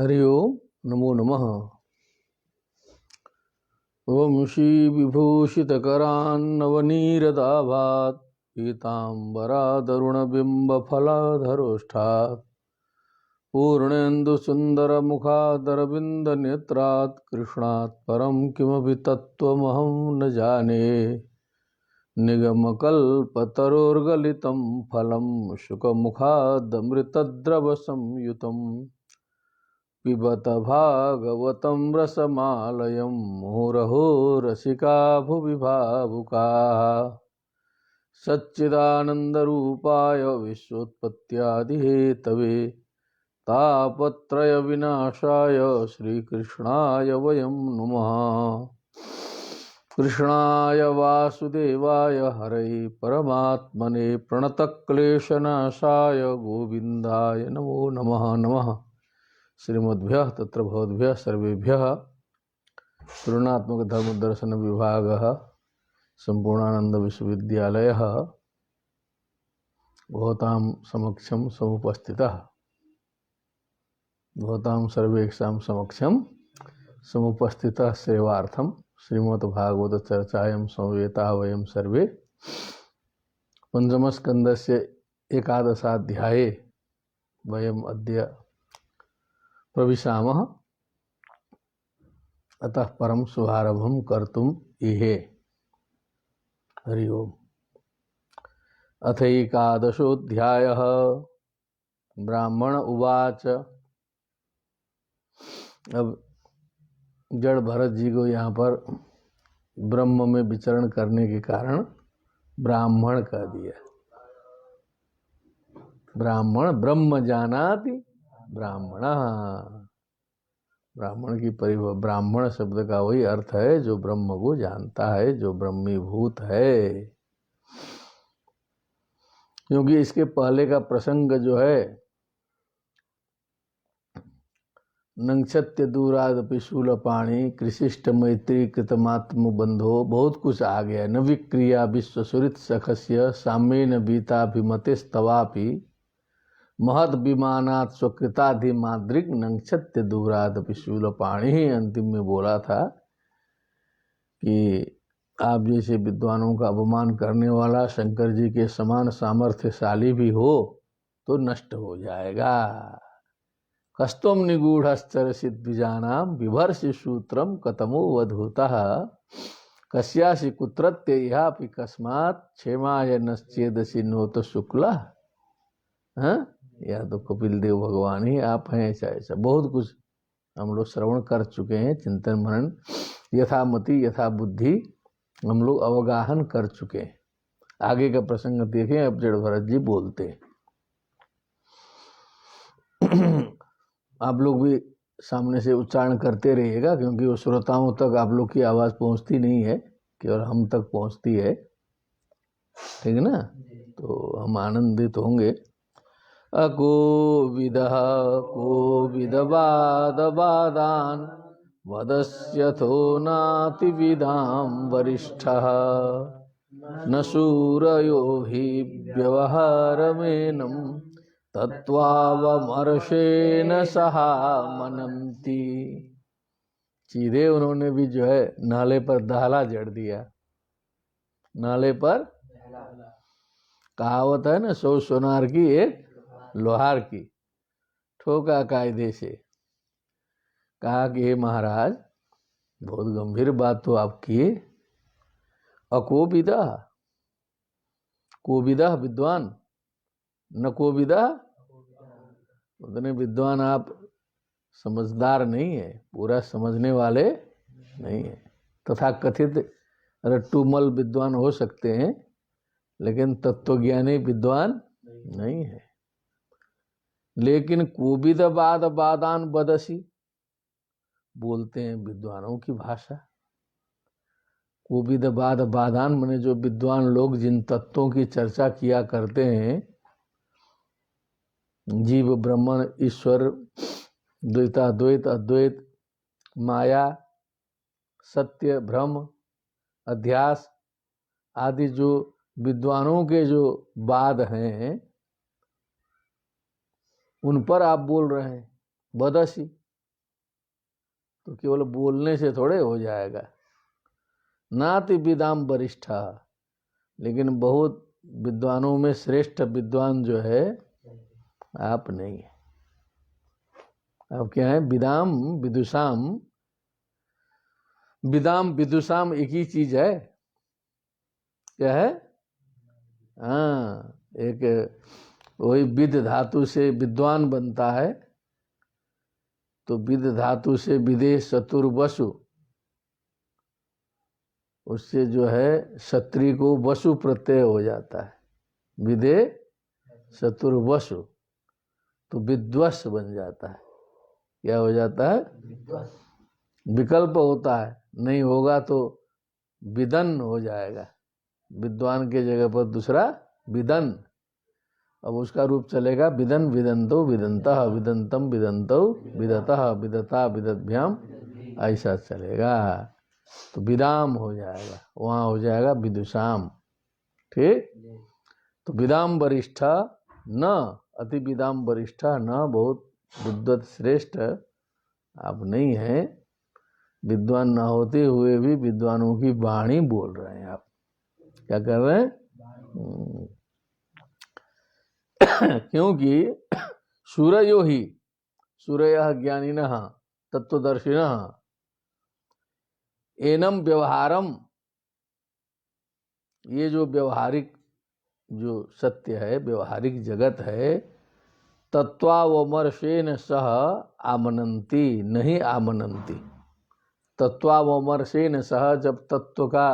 हरि ओम नमो नमः। वंशी विभूषितकरान्नवनीरदाभात् पीताम्बरादरुणबिम्बफलाधरोष्ठात् पूर्णेन्दुसुन्दरमुखादरविन्दनेत्रात् कृष्णात् परं किमपि तत्त्वमहं न जाने। निगमकल्पतरोर्गलितं फलं शुकमुखादमृतद्रवसंयुतम् पिबत भागवतं रसमालयं मुहुरहो रसिका भुवि भावुकाः। सच्चिदानन्दरूपाय विश्वोत्पत्त्यादिहेतवे तापत्रयविनाशाय श्रीकृष्णाय वयं नुमः। कृष्णाय वासुदेवाय हरये परमात्मने प्रणतक्लेशनाशाय गोविन्दाय नमो नमः। नमः श्रीमद्भ्यः तत्र भवद्भ्यः सर्वेभ्यः पूर्णात्मक धर्म दर्शन विभागः संपूर्णानंद विश्वविद्यालयः भवतां समक्षं समुपस्थितः भवतां सर्वेषां समक्षं समुपस्थितः सेवार्थं श्रीमद्भागवत चर्चायां समवेताः वयं सर्वे पंचमस्कन्धस्य एकादशाध्याये वयम् अद्य प्रविशामः। अतः परम शुभारंभं कर्तुम् इहे। हरि ओम। अथैकादशोऽध्यायः। ब्राह्मण उवाच। अब जड़ भरत जी को यहाँ पर ब्रह्म में विचरण करने के कारण ब्राह्मण कह दिया। ब्राह्मण ब्रह्म जानाति ब्राह्मणः। ब्राह्मण की परिभाषा, ब्राह्मण शब्द का वही अर्थ है जो ब्रह्म को जानता है, जो ब्रह्मीभूत है। क्योंकि इसके पहले का प्रसंग जो है नंक्षत्य दूरादपि शूलपाणी कृशिष्ट मैत्री कृतमात्म बंधो, बहुत कुछ आ गया। न विक्रिया विश्व सुरित सखस्य साम्येन बीताभिमतेस्तवापि महद विमानात् स्वकृताधिमाद्रिक नंक्षत्य दूरादपि शूलपाणी ही अंतिम में बोला था कि आप जैसे विद्वानों का अपमान करने वाला शंकर जी के समान सामर्थ्यशाली भी हो तो नष्ट हो जाएगा। कस्तम निगूढ़श्चरसित द्विजानाम बिभर्षि सूत्रम कतमो वधूतः कस्यासि कुत्रत्य इहापि कस्मात् क्षेमाय नश्चेदसि नोत शुक्ला। या तो कपिल देव भगवान ही आप हैं, ऐसा ऐसा बहुत कुछ हम लोग श्रवण कर चुके हैं। चिंतन मनन यथामति यथा बुद्धि हम लोग अवगाहन कर चुके हैं। आगे का प्रसंग देखें। अब जड़ भरत जी बोलते हैं। आप लोग भी सामने से उच्चारण करते रहिएगा, क्योंकि वो श्रोताओं तक आप लोग की आवाज पहुंचती नहीं है, केवल हम तक पहुंचती है। ठीक है ना? तो हम आनंदित होंगे। अकोविदः कोविदवादवादान् वदस्यथो नातिविदां वरिष्ठः न शूरयो हि व्यवहारमेनं तत्त्वावमर्षेण सहा मनन्ति। सीधे उन्होंने भी जो है नाले पर दाला जड़ दिया। नाले पर कहावत है ना, 100 सोनार की एक लोहार की। ठोका कायदे से। कहा कि हे महाराज, बहुत गंभीर बात तो आप किए। अकोविदा, कोविदा विद्वान, न कोविदा उतने विद्वान आप समझदार नहीं है, पूरा समझने वाले नहीं है। तथा कथित रट्टूमल विद्वान हो सकते हैं, लेकिन तत्वज्ञानी विद्वान नहीं है। लेकिन कोविदवाद वादान बदसी, बोलते हैं विद्वानों की भाषा। कोविदवाद वादान माने जो विद्वान लोग जिन तत्वों की चर्चा किया करते हैं, जीव ब्रह्मण ईश्वर द्वैताद्वैत अद्वैत माया सत्य भ्रम अध्यास आदि जो विद्वानों के जो वाद हैं उन पर आप बोल रहे हैं। बदसी तो केवल बोलने से थोड़े हो जाएगा। नाति विदाम वरिष्ठा, लेकिन बहुत विद्वानों में श्रेष्ठ विद्वान जो है आप नहीं है। अब क्या है? विदाम विदुषाम, विदाम विदुषाम एक ही चीज है। क्या है? हाँ, एक वही विद धातु से विद्वान बनता है, तो विद धातु से विदेश चतुर्वसु, उससे जो है क्षत्रिय को वसु प्रत्यय हो जाता है, विदे चतुर्वसु, तो विद्वस बन जाता है। क्या हो जाता है? विकल्प होता है, नहीं होगा तो विदन हो जाएगा, विद्वान के जगह पर दूसरा विदन। अब उसका रूप चलेगा विदन विदंतो विदंतः विदंतम विदंतो विदतः विदता विदभ्याम, ऐसा चलेगा। तो विदाम हो जाएगा, वहाँ हो जाएगा विदुषाम। ठीक। तो विदाम वरिष्ठ न अति विदाम वरिष्ठ न, बहुत विद्वत श्रेष्ठ आप नहीं है। विद्वान न होते हुए भी विद्वानों की वाणी बोल रहे हैं आप। क्या कर रहे हैं? क्योंकि सूरयो ही, सूरयः ज्ञानिनः तत्वदर्शिनः एनम व्यवहारम, ये जो व्यवहारिक जो सत्य है, व्यवहारिक जगत है, तत्वावमर्शेन सह आमनंती नहीं आमनंती। तत्वावमर्शेन सह, जब तत्व का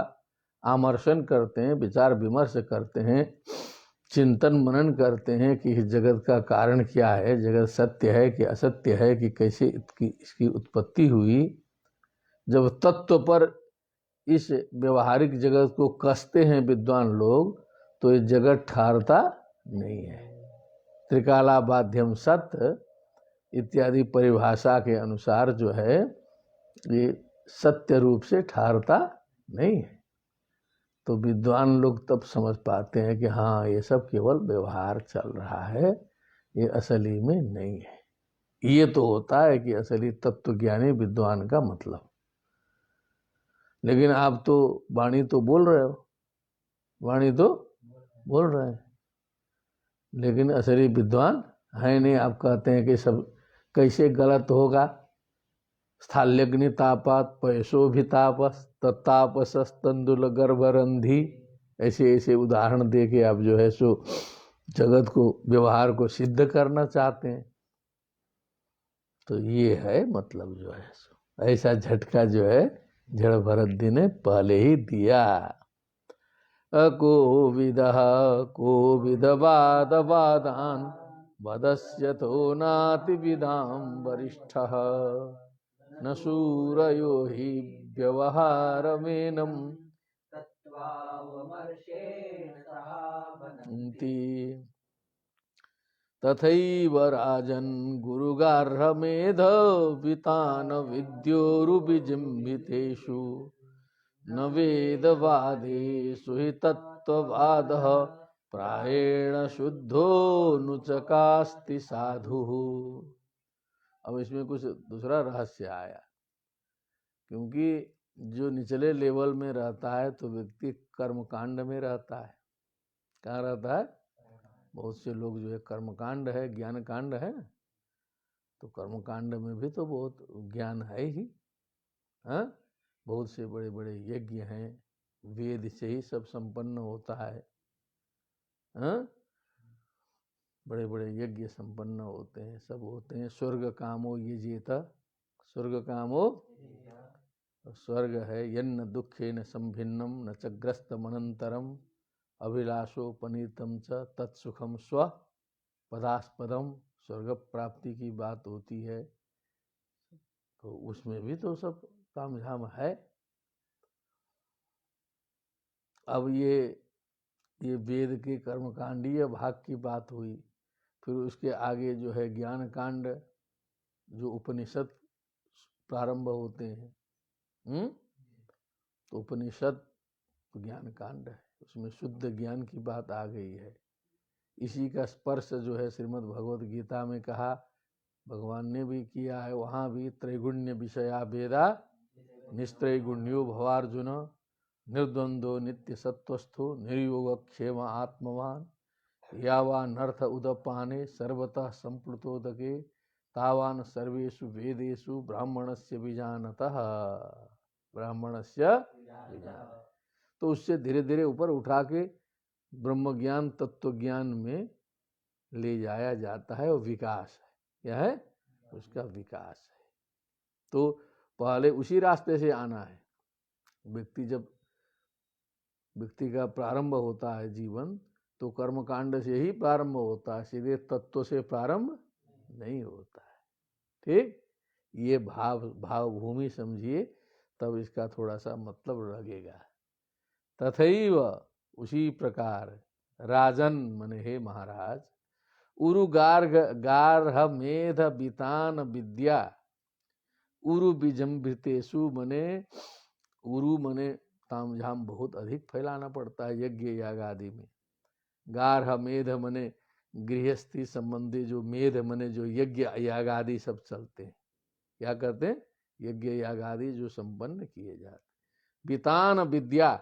आमर्शन करते हैं, विचार विमर्श करते हैं, चिंतन मनन करते हैं कि इस जगत का कारण क्या है, जगत सत्य है कि असत्य है, कि कैसे इसकी उत्पत्ति हुई, जब तत्व पर इस व्यवहारिक जगत को कसते हैं विद्वान लोग, तो ये जगत ठहरता नहीं है। त्रिकाला बाध्यम सत्य इत्यादि परिभाषा के अनुसार जो है ये सत्य रूप से ठहरता नहीं है। तो विद्वान लोग तब समझ पाते हैं कि हाँ, ये सब केवल व्यवहार चल रहा है, ये असली में नहीं है। ये तो होता है कि असली तत्वज्ञानी विद्वान का मतलब। लेकिन आप तो वाणी तो बोल रहे हो, वाणी तो बोल रहे हैं, लेकिन असली विद्वान है नहीं। आप कहते हैं कि सब कैसे गलत होगा। स्थाल्यग्नि तापात पयसोभितापस तत्तापसस्तंदुल गर्भरंधी, ऐसे ऐसे उदाहरण दे के आप जो है सो जगत को, व्यवहार को सिद्ध करना चाहते हैं। तो ये है मतलब जो है सो, ऐसा झटका जो है जड़ भरत जी ने पहले ही दिया। अकोविदः कोविदवादवादान् वदस्यतो नाति विदाम वरिष्ठः न सूरयो हि व्यवहारमेनं तथैव राजन् गुरुगार्हमेधवितान विद्योरुविजिम्बितेषु न वेदवादेषु हि तत्त्ववादः प्रायेण शुद्धो नुचकास्ति साधुः। अब इसमें कुछ दूसरा रहस्य आया, क्योंकि जो निचले लेवल में रहता है तो व्यक्ति कर्मकांड में रहता है। कहाँ रहता है? बहुत से लोग जो है कर्मकांड है, ज्ञान कांड है, तो कर्मकांड में भी तो बहुत ज्ञान है ही। हाँ, बहुत से बड़े बड़े यज्ञ हैं, वेद से ही सब संपन्न होता है। हाँ, बड़े बड़े यज्ञ संपन्न होते हैं, सब होते हैं। स्वर्ग कामो यजेत, स्वर्ग कामो, स्वर्ग है यन्न दुखेन संभिन्नम न च ग्रस्तमनंतरम अभिलाषोपनीतम च तत्सुखम स्व पदास्पदम। स्वर्ग प्राप्ति की बात होती है, तो उसमें भी तो सब तामझाम है। अब ये वेद के कर्मकांडीय भाग की बात हुई, फिर उसके आगे जो है ज्ञान कांड, जो उपनिषद प्रारंभ होते हैं। तो उपनिषद तो ज्ञान कांड है, उसमें शुद्ध ज्ञान की बात आ गई है। इसी का स्पर्श जो है श्रीमद् भगवद गीता में कहा भगवान ने भी किया है, वहां भी त्रैगुण्य विषया वेदा निस्त्रैगुण्यो भवार्जुन निर्द्वंदो नित्य सत्वस्थो निर्योग क्षेम आत्मवान यावान अर्थ उदपाने सर्वतः संप्लुतोदके तावान सर्वेषु वेदेषु ब्राह्मणस्य विजानतः, ब्राह्मणस्य विजान। तो उससे धीरे धीरे ऊपर उठा के ब्रह्म ज्ञान तत्व ज्ञान में ले जाया जाता है, और विकास है, क्या है उसका विकास है। तो पहले उसी रास्ते से आना है। व्यक्ति का प्रारंभ होता है जीवन, तो कर्मकांड से ही प्रारंभ होता है, सीधे तत्व से प्रारंभ नहीं होता है। ठीक, ये भाव भूमि समझिए, तब इसका थोड़ा सा मतलब लगेगा। तथैव उसी प्रकार राजन मने हे महाराज, उरु गार्ह मेध बितान विद्या उरु बीजम्भितेषु, मने उरु मने तामझाम बहुत अधिक फैलाना पड़ता है यज्ञ याग आदि में। गार्ह मेध मने गृहस्थी संबंधी जो मेध मने जो यज्ञ याग आदि सब चलते हैं, क्या करते हैं, यज्ञ याग आदि जो संपन्न किए जाते। बितान विद्या,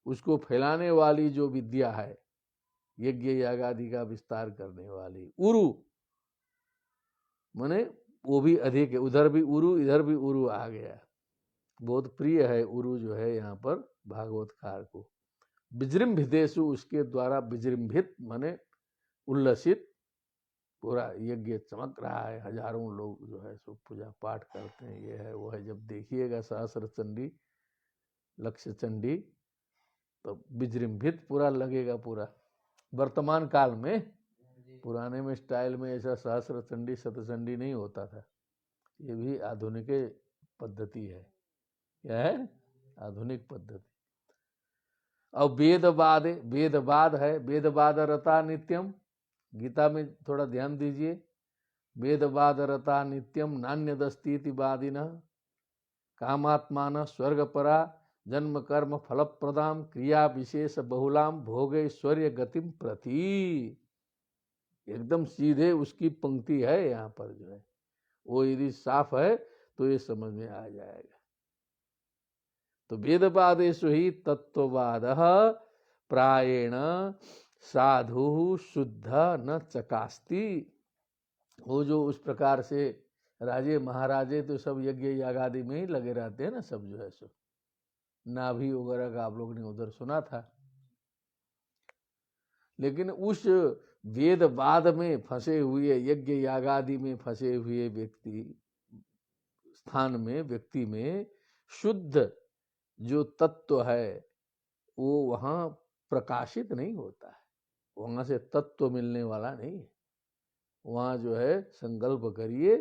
उसको फैलाने वाली जो विद्या है, यज्ञ याग आदि का विस्तार करने वाली। उरु मने वो भी अधिक है, उधर भी उरु इधर भी उरु आ गया, बहुत प्रिय है उरु जो है यहाँ पर भागवतकार को। विजृंभितेषु, उसके द्वारा विजृंभित मने उल्लसित, पूरा यज्ञ चमक रहा है, हजारों लोग जो है सो पूजा पाठ करते हैं, ये है वो है। जब देखिएगा सहस्र चंडी लक्ष्य चंडी, तो विजृंभित पूरा लगेगा। पूरा वर्तमान काल में, पुराने में स्टाइल में ऐसा सहस्र चंडी शतचंडी नहीं होता था, ये भी आधुनिक पद्धति है। क्या है, आधुनिक पद्धति। और वेदवाद है, वेदवाद रता नित्यम, गीता में थोड़ा ध्यान दीजिए। वेदवाद रता नित्यम नान्यदस्तीति वादिनः कामात्मान स्वर्गपरा जन्म कर्म फल प्रदाम क्रिया विशेष बहुलाम भोगैश्वर्य गतिम प्रति। एकदम सीधे उसकी पंक्ति है यहाँ पर जो है, वो यदि साफ है तो ये समझ में आ जाएगा। तो वेदवादेषु ही तत्ववादः प्रायेण साधु शुद्ध न चकास्ति। वो जो उस प्रकार से राजे महाराजे तो सब यज्ञ याग आदि में ही लगे रहते हैं ना, सब जो है सो नाभि वगैरह का आप लोग ने उधर सुना था। लेकिन उस वेदवाद में फंसे हुए, यज्ञ याग आदि में फंसे हुए व्यक्ति में शुद्ध जो तत्व है वो वहां प्रकाशित नहीं होता है, वहां से तत्व मिलने वाला नहीं है। वहां जो है संकल्प करिए,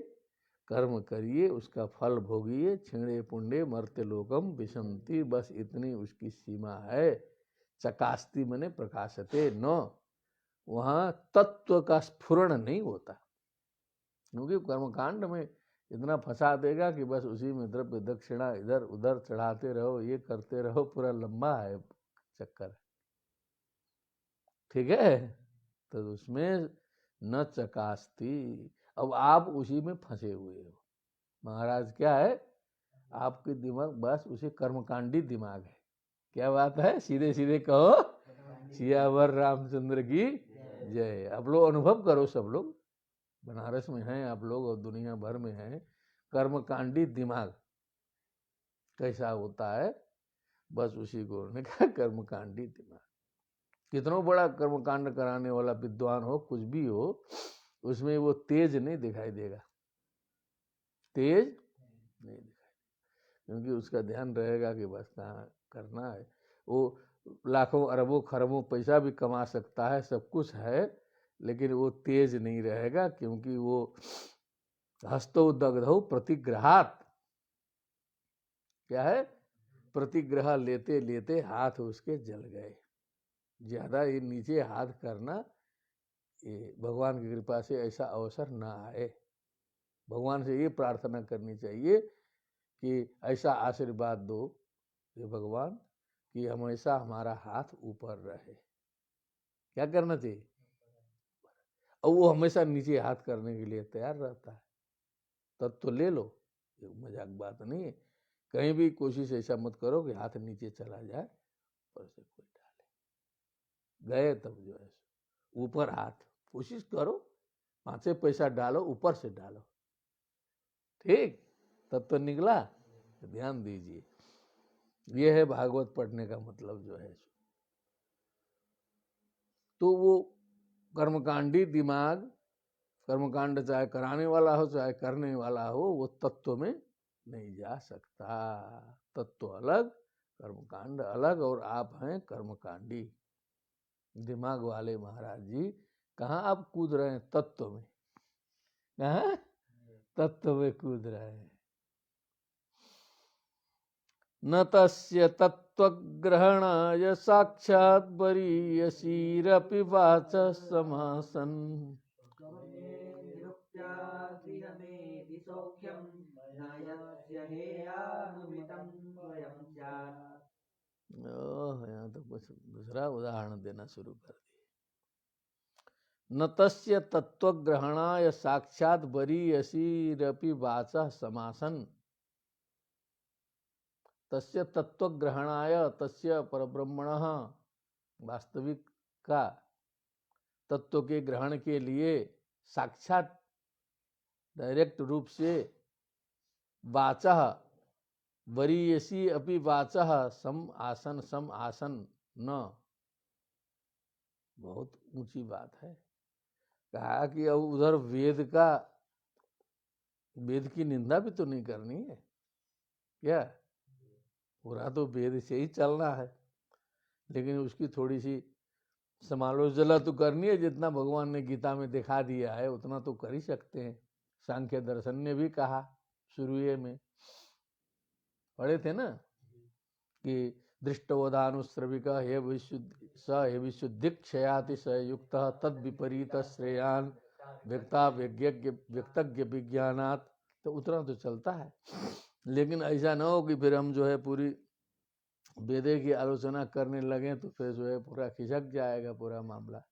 कर्म करिए, उसका फल भोगिए, छिणे पुण्डे मर्त्य लोकम विशंति, बस इतनी उसकी सीमा है। चकास्ति मने प्रकाशते न, वहां तत्व का स्फुरण नहीं होता, क्योंकि कर्मकांड में इतना फंसा देगा कि बस उसी में द्रव्य दक्षिणा इधर उधर चढ़ाते रहो, ये करते रहो, पूरा लंबा है चक्कर। ठीक है, तो उसमें न चकास्ती। अब आप उसी में फंसे हुए हो महाराज। क्या है, आपके दिमाग बस उसी कर्मकांडी दिमाग है। क्या बात है, सीधे सीधे कहो सियावर रामचंद्र की जय। आप लोग अनुभव करो, सब लोग बनारस में हैं आप लोग और दुनिया भर में हैं, कर्मकांडी दिमाग कैसा होता है, बस उसी को उन्होंने कहा कर्मकांडी दिमाग। कितना बड़ा कर्मकांड कराने वाला विद्वान हो, कुछ भी हो, उसमें वो तेज नहीं दिखाई देगा, तेज नहीं दिखाई, क्योंकि उसका ध्यान रहेगा कि बस कहाँ करना है। वो लाखों अरबों खरबों पैसा भी कमा सकता है, सब कुछ है, लेकिन वो तेज नहीं रहेगा, क्योंकि वो हस्तो दग्धौ प्रतिग्रहात, क्या है, प्रतिग्रह लेते लेते हाथ उसके जल गए। ज्यादा ये नीचे हाथ करना, ये भगवान की कृपा से ऐसा अवसर ना आए। भगवान से ये प्रार्थना करनी चाहिए कि ऐसा आशीर्वाद दो ये भगवान कि हमेशा हमारा हाथ ऊपर रहे। क्या करना चाहिए, और वो हमेशा नीचे हाथ करने के लिए तैयार रहता है। तत्व ले लो, ये मजाक बात नहीं है। कहीं भी कोशिश ऐसा मत करो कि हाथ नीचे चला जाए, ऊपर से कोई डाले, गए तब जो है ऊपर हाथ, कोशिश करो 5 पैसा डालो, ऊपर से डालो, ठीक, तब तो निकला। तो ध्यान दीजिए, ये है भागवत पढ़ने का मतलब जो है। तो वो कर्मकांडी दिमाग, कर्मकांड चाहे कराने वाला हो चाहे करने वाला हो, वो तत्व में नहीं जा सकता। तत्व अलग, कर्मकांड अलग, और आप हैं कर्मकांडी। दिमाग वाले महाराज जी, कहाँ आप कूद रहे हैं तत्व में, कहाँ तत्व में कूद रहे हैं। न तस्य तत्वग्रहणाय साक्षात् वरीयसीरपि वाचः समासन्। यहाँ तो कुछ दूसरा उदाहरण देना शुरू कर दिए। न तस्य तत्वग्रहणाय साक्षात् वरीयसीरपि वाचः समासन्। तस्य तत्वग्रहणाय, तस्य परब्रह्मणः, वास्तविक का तत्व के ग्रहण के लिए साक्षात डायरेक्ट रूप से वाचः वरीयसी अपि वाचः सम आसन, सम आसन न, बहुत ऊंची बात है। कहा कि अब उधर वेद की निंदा भी तो नहीं करनी है क्या, पूरा तो वेद से ही चलना है, लेकिन उसकी थोड़ी सी समालोचना तो करनी है। जितना भगवान ने गीता में दिखा दिया है उतना तो कर ही सकते हैं। सांख्य दर्शन ने भी कहा, शुरू में पढ़े थे ना कि दृष्टवधानुश्रविक हे विशुद्धिक्षयाति स युक्त तद विपरीत श्रेयान व्यक्तज्ञ विज्ञानात्। तो उतना तो चलता है, लेकिन ऐसा ना हो कि फिर हम जो है पूरी वेदे की आलोचना करने लगे तो फिर जो है पूरा खिसक जाएगा पूरा मामला।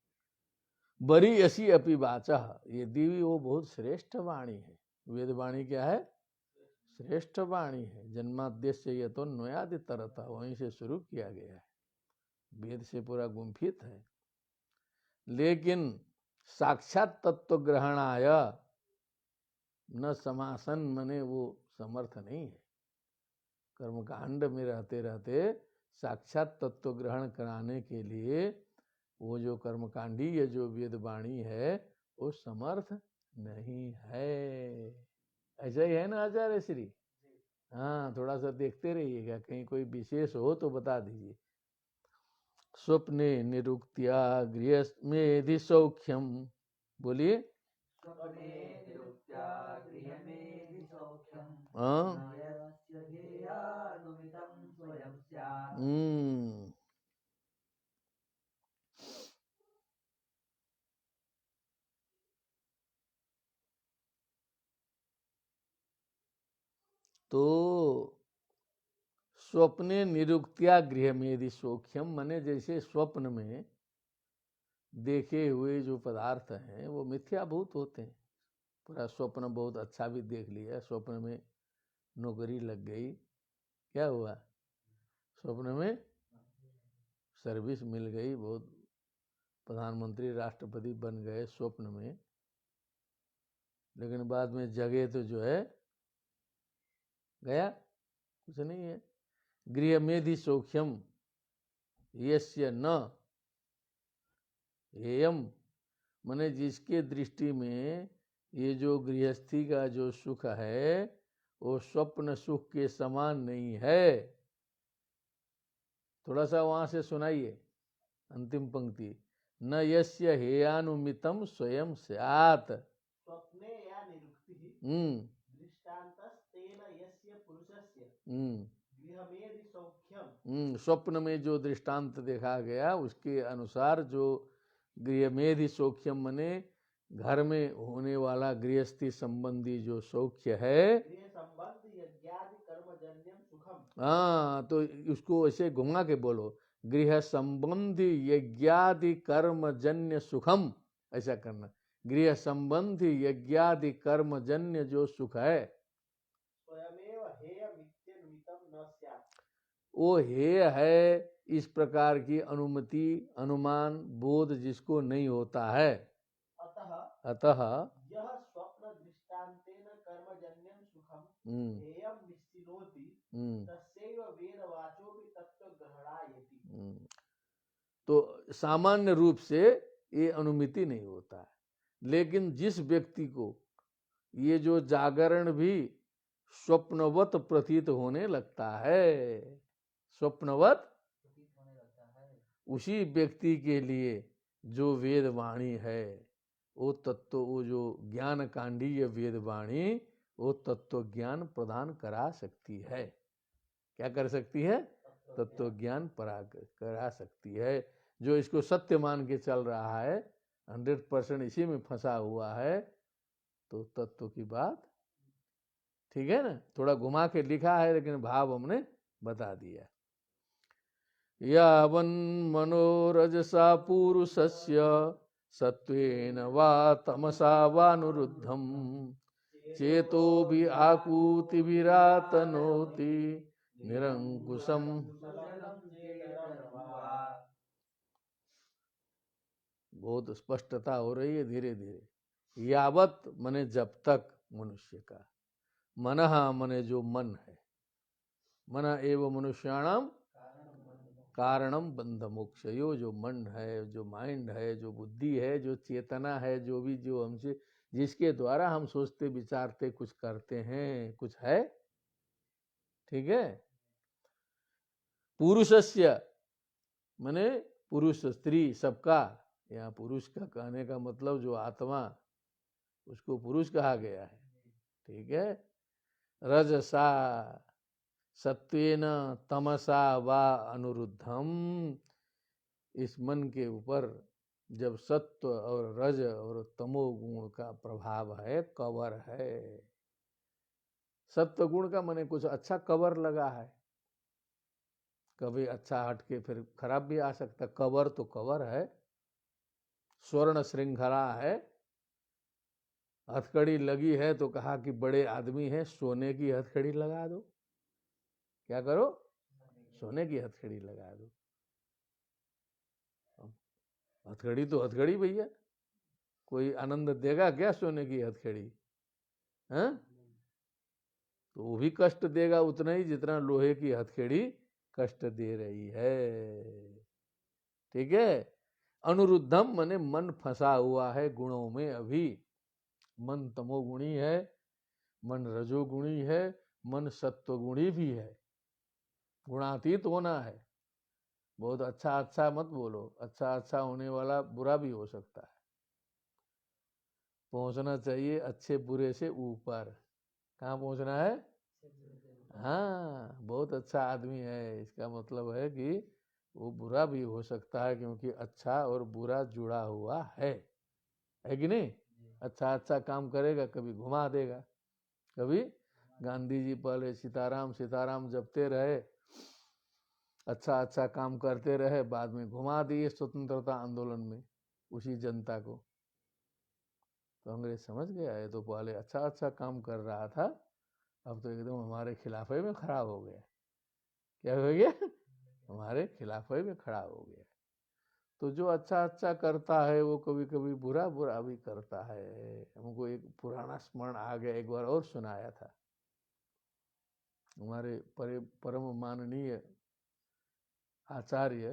बरी ऐसी अपी वाचा, ये देवी वो बहुत श्रेष्ठ वाणी है। वेद वाणी क्या है? श्रेष्ठ वाणी है। जन्माद्यस्य ये तो न्वयादि तरता, वहीं से शुरू किया गया है, वेद से पूरा गुंफित है। लेकिन साक्षात तत्व ग्रहणाय न समासन, मने वो समर्थ नहीं है। कर्मकांड में रहते रहते साक्षात तत्व ग्रहण कराने के लिए वो जो कर्मकांडी ये जो वेदवाणी है वो समर्थ नहीं है। ऐसा ही है ना आचार्य श्री? हाँ, थोड़ा सा देखते रहिएगा, कहीं कोई विशेष हो तो बता दीजिए। स्वप्ने निरुक्त्या गृह मेधि सौख्यम, बोलिए। हाँ, तो स्वप्ने निरुक्त्या गृह मेधि सौख्यम, मने जैसे स्वप्न में देखे हुए जो पदार्थ हैं वो मिथ्याभूत होते हैं। पूरा स्वप्न बहुत अच्छा भी देख लिया, स्वप्न में नौकरी लग गई, क्या हुआ? स्वप्न में सर्विस मिल गई, बहुत प्रधानमंत्री राष्ट्रपति बन गए स्वप्न में, लेकिन बाद में जगह तो जो है गया, कुछ नहीं है। गृह मेधि सौख्यम यस्य न हेयम, माने जिसके दृष्टि में ये जो गृहस्थी का जो सुख है वो स्वप्न सुख के समान नहीं है। थोड़ा सा वहां से सुनाइए अंतिम पंक्ति, न यस्य हेयानुमितम स्वयं स्यात्। स्वप्ने या निरुक्तिः दृष्टान्तस्तेन यस्य पुरुषस्य गृहमेधि सौख्यम। स्वप्न में जो दृष्टांत देखा गया उसके अनुसार जो गृहमेधि सौख्यम मने घर में होने वाला गृहस्थी संबंधी जो सौख्य है, गृह संबंध यज्ञादि कर्मजन्यम सुखम। हाँ, तो उसको ऐसे घुमा के बोलो, गृह संबंधी यज्ञादि कर्मजन्य सुखम, ऐसा करना। गृह संबंधी यज्ञादि कर्मजन्य जो सुख है स्वयमेव हेयमित्यनुमितं न स्यात्। वो हेय है, इस प्रकार की अनुमति अनुमान बोध जिसको नहीं होता है। अतः अतः यह स्वप्न दृष्टान्तेन कर्मजन्यं सुखम हम्म, हेयं निश्चिनोति हम्म, तस्यैव वेदवाचोऽपि तत्त्वग्रहणायति। हम्म। तो सामान्य रूप से ये अनुमिति नहीं होता है, लेकिन जिस व्यक्ति को ये जो जागरण भी स्वप्नवत प्रतीत होने लगता है, स्वप्नवत, उसी व्यक्ति के लिए जो वेद वाणी है वो तत्व, वो जो ज्ञान कांडीय वेद वाणी वो तत्व ज्ञान प्रदान करा सकती है। क्या कर सकती है? तत्व ज्ञान करा सकती है। जो इसको सत्य मान के चल रहा है, 100% इसी में फंसा हुआ है, तो तत्व की बात ठीक है ना। थोड़ा घुमा के लिखा है लेकिन भाव हमने बता दिया। यावन् मनोरजसा पुरुषस्य सत्वेन वा तमसा वानुरुद्धं चेतो भी आकूति विरातनोति निरंकुशम। बहुत स्पष्टता हो रही है धीरे धीरे। यावत मने जब तक मनुष्य का, मनः मने जो मन है, मन एव मनुष्याणाम कारणम बंध मोक्ष। यो जो मन है, जो माइंड है, जो बुद्धि है, जो चेतना है, जो भी जो हमसे जिसके द्वारा हम सोचते विचारते कुछ करते हैं, कुछ है, ठीक है। पुरुषस्य मने पुरुष स्त्री सबका, यहाँ पुरुष का कहने का मतलब जो आत्मा, उसको पुरुष कहा गया है, ठीक है। रजसा सत्वेन तमसा वा अनुरुद्धम, इस मन के ऊपर जब सत्व और रज और तमो गुण का प्रभाव है, कवर है। सत्व गुण का माने कुछ अच्छा कवर लगा है, कभी अच्छा हट के फिर खराब भी आ सकता, कवर तो कवर है। स्वर्ण श्रृंखला है, हथकड़ी लगी है तो कहा कि बड़े आदमी हैं, सोने की हथकड़ी लगा दो। क्या करो? सोने की हथकड़ी लगा दो। हथकड़ी तो हथकड़ी भैया, कोई आनंद देगा क्या सोने की हथकड़ी? हैं? तो वो भी कष्ट देगा उतना ही जितना लोहे की हथकड़ी कष्ट दे रही है, ठीक है। अनुरुद्धम माने मन फंसा हुआ है गुणों में। अभी मन तमोगुणी है, मन रजोगुणी है, मन सत्वगुणी भी है। गुणातीत होना है। बहुत अच्छा अच्छा मत बोलो, अच्छा अच्छा होने वाला बुरा भी हो सकता है। पहुंचना चाहिए अच्छे बुरे से ऊपर। कहाँ पहुंचना है? हाँ, बहुत अच्छा आदमी है, इसका मतलब है कि वो बुरा भी हो सकता है, क्योंकि अच्छा और बुरा जुड़ा हुआ है कि नहीं? अच्छा अच्छा काम करेगा, कभी घुमा देगा। कभी गांधी जी पहले सीताराम सीताराम जपते रहे, अच्छा अच्छा काम करते रहे, बाद में घुमा दिए स्वतंत्रता आंदोलन में उसी जनता को। तो अंग्रेज समझ गया है, तो पहले अच्छा अच्छा काम कर रहा था, अब तो एकदम हमारे खिलाफे में खड़ा हो गया। क्या हो गया? हमारे खिलाफे में खड़ा हो गया। तो जो अच्छा अच्छा करता है वो कभी कभी बुरा बुरा भी करता है। हमको एक पुराना स्मरण आ गया, एक बार और सुनाया था। हमारे परम माननीय आचार्य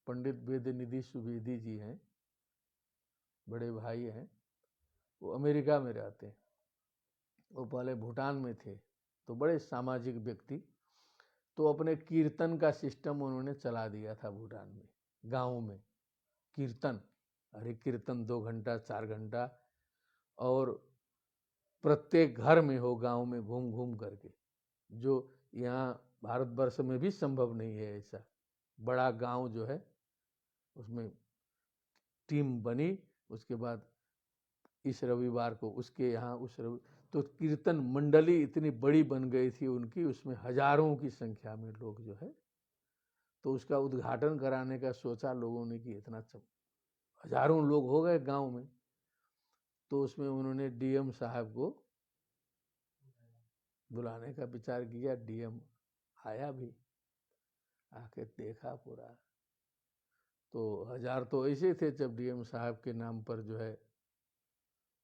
पंडित वेद निधि सुवेदी जी हैं, बड़े भाई हैं, वो अमेरिका में रहते हैं। वो पहले भूटान में थे, तो बड़े सामाजिक व्यक्ति। तो अपने कीर्तन का सिस्टम उन्होंने चला दिया था भूटान में, गाँव में कीर्तन, हरे कीर्तन 2 घंटा 4 घंटा, और प्रत्येक घर में हो गांव में घूम घूम करके, जो यहाँ भारतवर्ष में भी संभव नहीं है। ऐसा बड़ा गांव जो है उसमें टीम बनी, उसके बाद इस रविवार को उसके यहाँ, उस तो कीर्तन मंडली इतनी बड़ी बन गई थी उनकी, उसमें हजारों की संख्या में लोग जो है, तो उसका उद्घाटन कराने का सोचा लोगों ने कि इतना हजारों लोग हो गए गांव में। तो उसमें उन्होंने डीएम साहब को बुलाने का विचार किया। डीएम आया भी, आके देखा पूरा, तो 1000 तो ऐसे थे जब डीएम साहब के नाम पर जो है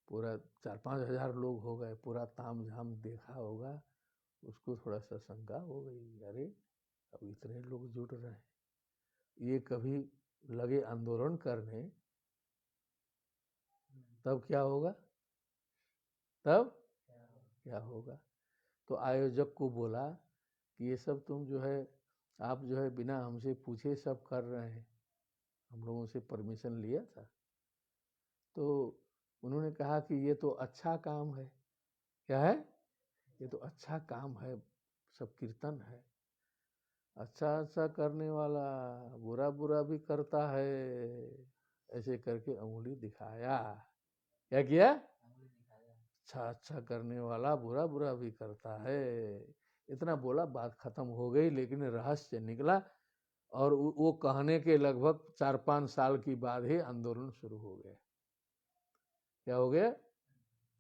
पूरा 4-5 हजार लोग हो गए, पूरा ताम झाम देखा होगा। उसको थोड़ा सा शंका हो गई, अरे अब इतने लोग जुट रहे हैं, ये कभी लगे आंदोलन करने, तब क्या होगा, तब क्या होगा। तो आयोजक को बोला कि ये सब तुम जो है, आप जो है बिना हमसे पूछे सब कर रहे हैं, हम लोगों से परमिशन लिया था। तो उन्होंने कहा कि ये तो अच्छा काम है। क्या है, ये तो अच्छा काम है, सब कीर्तन है। अच्छा अच्छा करने वाला बुरा बुरा भी करता है, ऐसे करके अंगुली दिखाया। क्या किया, अच्छा अच्छा करने वाला बुरा बुरा भी करता है। इतना बोला, बात खत्म हो गई। लेकिन रहस्य निकला, और वो कहने के लगभग 4-5 साल की बाद ही आंदोलन शुरू हो गया। क्या हो गया,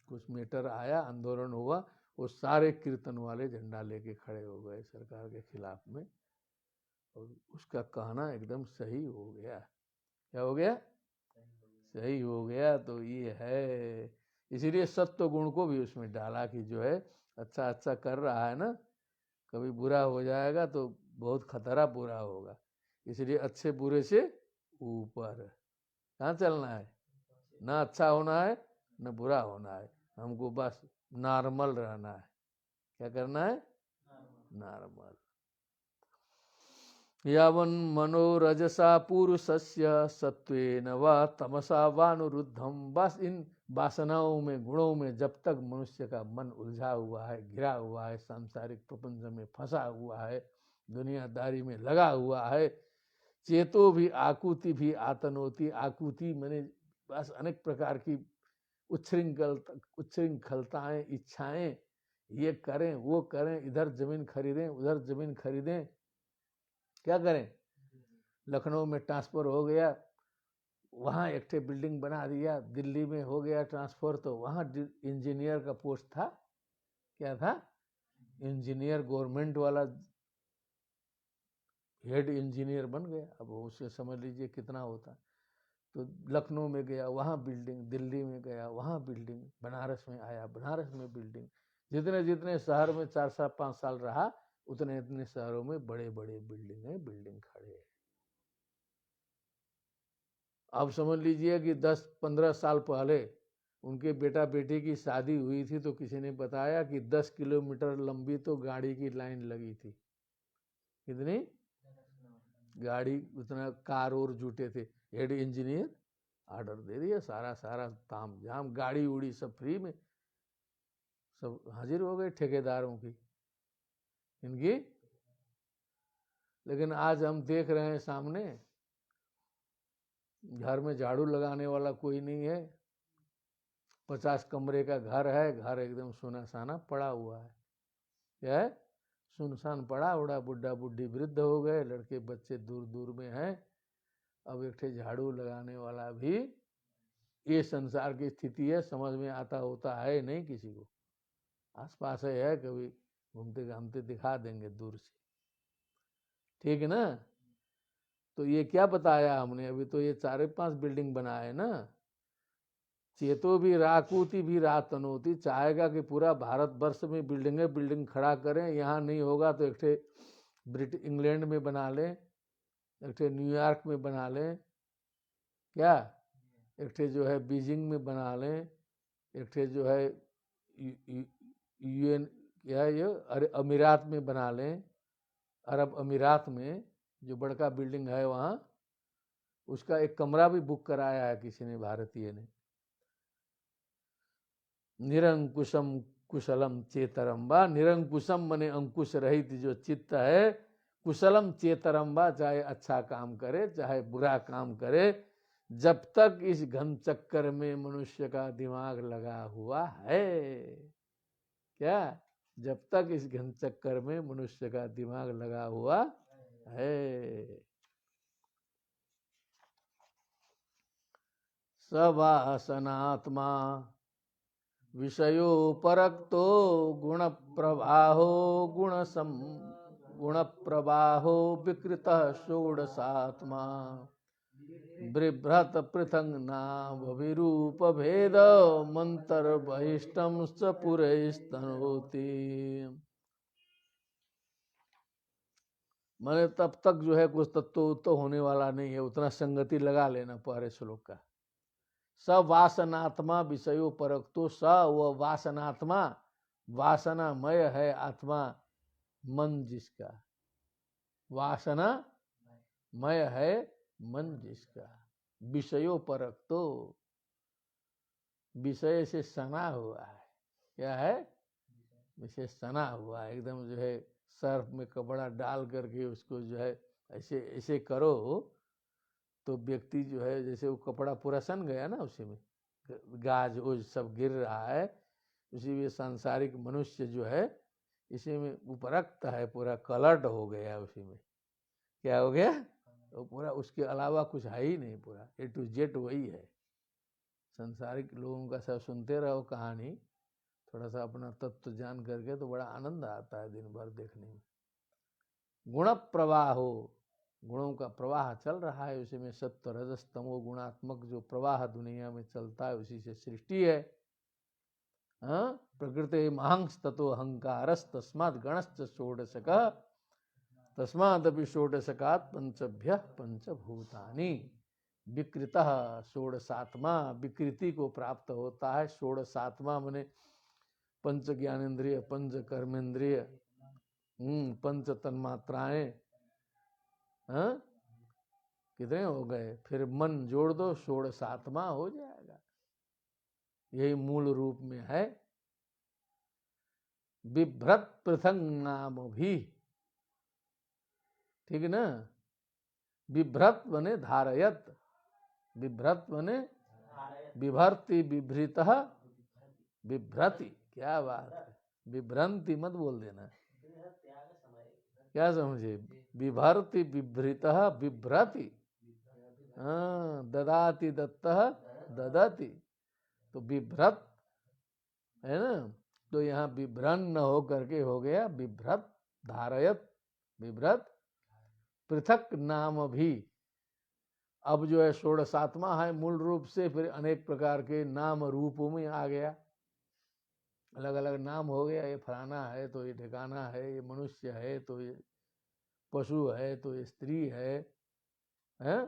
कुछ मीटर आया, आंदोलन हुआ, वो सारे कीर्तन वाले झंडा लेके खड़े हो गए सरकार के खिलाफ में, और उसका कहना एकदम सही हो गया। क्या हो गया, सही हो गया। तो ये है, इसीलिए सत्व गुण को भी उसमें डाला कि जो है अच्छा अच्छा कर रहा है ना, कभी बुरा हो जाएगा तो बहुत खतरा बुरा होगा, इसलिए अच्छे बुरे से ऊपर कहाँ चलना है, ना अच्छा होना है न बुरा होना है, हमको बस नॉर्मल रहना है। क्या करना है, नॉर्मल। यावन् मनोरजसा पुरुषस्य सत्वेन वा तमसा वानुरुद्धम। बस इन वासनाओं में, गुणों में जब तक मनुष्य का मन उलझा हुआ है, घिरा हुआ है, सांसारिक प्रपंच में फंसा हुआ है, दुनियादारी में लगा हुआ है, चेतो भी आकुति भी आतनोती। आकुति मैंने बस अनेक प्रकार की उच्छृंखलताएं, इच्छाएं, ये करें वो करें, इधर जमीन खरीदें उधर जमीन खरीदें, क्या करें, लखनऊ में ट्रांसफर हो गया, वहाँ एक ठे बिल्डिंग बना दिया, दिल्ली में हो गया ट्रांसफर, तो वहाँ इंजीनियर का पोस्ट था। क्या था, इंजीनियर, गवर्नमेंट वाला हेड इंजीनियर बन गया। अब उसे समझ लीजिए कितना होता। तो लखनऊ में गया, वहाँ बिल्डिंग, दिल्ली में गया, वहाँ बिल्डिंग, बनारस में आया, बनारस में बिल्डिंग। जितने जितने शहर में 4-5 साल रहा, उतने इतने शहरों में बड़े बड़े बिल्डिंग खड़े हैं। अब समझ लीजिए कि 10-15 साल पहले उनके बेटा बेटी की शादी हुई थी, तो किसी ने बताया कि 10 किलोमीटर लंबी तो गाड़ी की लाइन लगी थी। कितनी गाड़ी, उतना कार और जुटे थे। हेड इंजीनियर ऑर्डर दे दिया, सारा सारा ताम झाम, गाड़ी उड़ी सब फ्री में, सब हाजिर हो गए ठेकेदारों की इनकी। लेकिन आज हम देख रहे हैं सामने, घर में झाड़ू लगाने वाला कोई नहीं है। 50 कमरे का घर है, घर एकदम सुना साना पड़ा हुआ है। क्या है, सुनसान पड़ा उड़ा, बुढ़ा बुढ़ी वृद्ध हो गए, लड़के बच्चे दूर दूर में हैं। अब एक ठे झाड़ू लगाने वाला भी, ये संसार की स्थिति है, समझ में आता होता है नहीं किसी को। आसपास है, कभी घूमते घामते दिखा देंगे दूर से, ठीक है ना। तो ये क्या बताया हमने, अभी तो ये 4-5 बिल्डिंग बनाए ना। चेतो भी राकुति भी रातनोती, चाहेगा कि पूरा भारत वर्ष में बिल्डिंग खड़ा करें, यहाँ नहीं होगा तो एक ठे इंग्लैंड में बना लें, एक ठे न्यूयॉर्क में बना लें, क्या, एक ठे जो है बीजिंग में बना लें, एक ठे जो है यूएन, क्या है ये, अरे अमीरात में बना लें, अरब अमीरात में जो बड़का बिल्डिंग है वहाँ, उसका एक कमरा भी बुक कराया है किसी ने, भारतीय ने। निरंकुशम कुशलम चेतरम वा, निरंकुशम मने अंकुश रहित जो चित्त है, कुशलम चेतरम वा, चाहे अच्छा काम करे चाहे बुरा काम करे, जब तक इस घन चक्कर में मनुष्य का दिमाग लगा हुआ है। क्या, जब तक इस घन चक्कर में मनुष्य का दिमाग लगा हुआ है। सवासनात्मा विषयोपरक्तो गुणप्रवाहो गुणप्रवाहो विकृतः षोडशात्मा बिभ्रत पृथंग नाम भेद मंत्र बहिष्टम स पुरैस्तनोति। मैंने तब तक जो है कुछ तत्व तो होने वाला नहीं है, उतना संगति लगा लेना पहले श्लोक का। स वासनात्मा विषयो परक्तो, स वो वासनात्मा, वासनामय है आत्मा, मन जिसका, वासना मय है मन जिसका, विषयों परक्तो, विषय से सना हुआ है। क्या है? विषय सना हुआ है, एकदम जो है सर्फ में कपड़ा डाल करके उसको जो है ऐसे ऐसे करो तो व्यक्ति जो है जैसे वो कपड़ा पूरा सन गया ना, उसी में गाज ओज सब गिर रहा है, उसी में सांसारिक मनुष्य जो है इसी में उपरक्त है, पूरा कलर्ट हो गया उसी में। क्या हो गया? तो पूरा उसके अलावा कुछ है ही नहीं, पूरा ए टू जेड वही है। संसारिक लोगों का सब सुनते रहो कहानी, थोड़ा सा अपना तत्व जान करके तो बड़ा आनंद आता है दिन भर देखने में। गुण प्रवाह हो, गुणों का प्रवाह चल रहा है उसी में, सत्व रजस तमो गुणात्मक जो प्रवाह दुनिया में चलता है उसी से सृष्टि है। प्रकृति महंस ततो अहंकारस तस्मात् गणश्च षोडशक, तस्मादपि षोडशकात् पंचभ्य पंचभूतानि। विकृतः षोडशात्मा, विकृति को प्राप्त होता है। षोडशात्मा माने पंच ज्ञानेन्द्रिय, पंच कर्मेंद्रिय, पंच तन्मात्राएं, कितने हो गए? फिर मन जोड़ दो, षोडशात्मा हो जाएगा। यही मूल रूप में है। बिभ्रत पृथंग नाम भी, ठीक है ना? बिभ्रत बने धारयत, बिभ्रत बने बिभर्ति, बिभृत बिभ्रति। क्या बात है, बिभ्रंति मत बोल देना। क्या समझे? बिभर्ति बिभृत बिभ्रति, ददाति दत्तः ददति, तो बिभ्रत है ना। तो यहाँ बिभ्रन्न हो करके हो गया बिभ्रत, धारयत, बिभ्रत, पृथक नाम भी। अब जो है षोडशात्मा है मूल रूप से, फिर अनेक प्रकार के नाम रूपों में आ गया, अलग अलग नाम हो गया। ये फलाना है तो ये ठिकाना है, ये मनुष्य है तो ये पशु है, तो ये स्त्री है, हैं?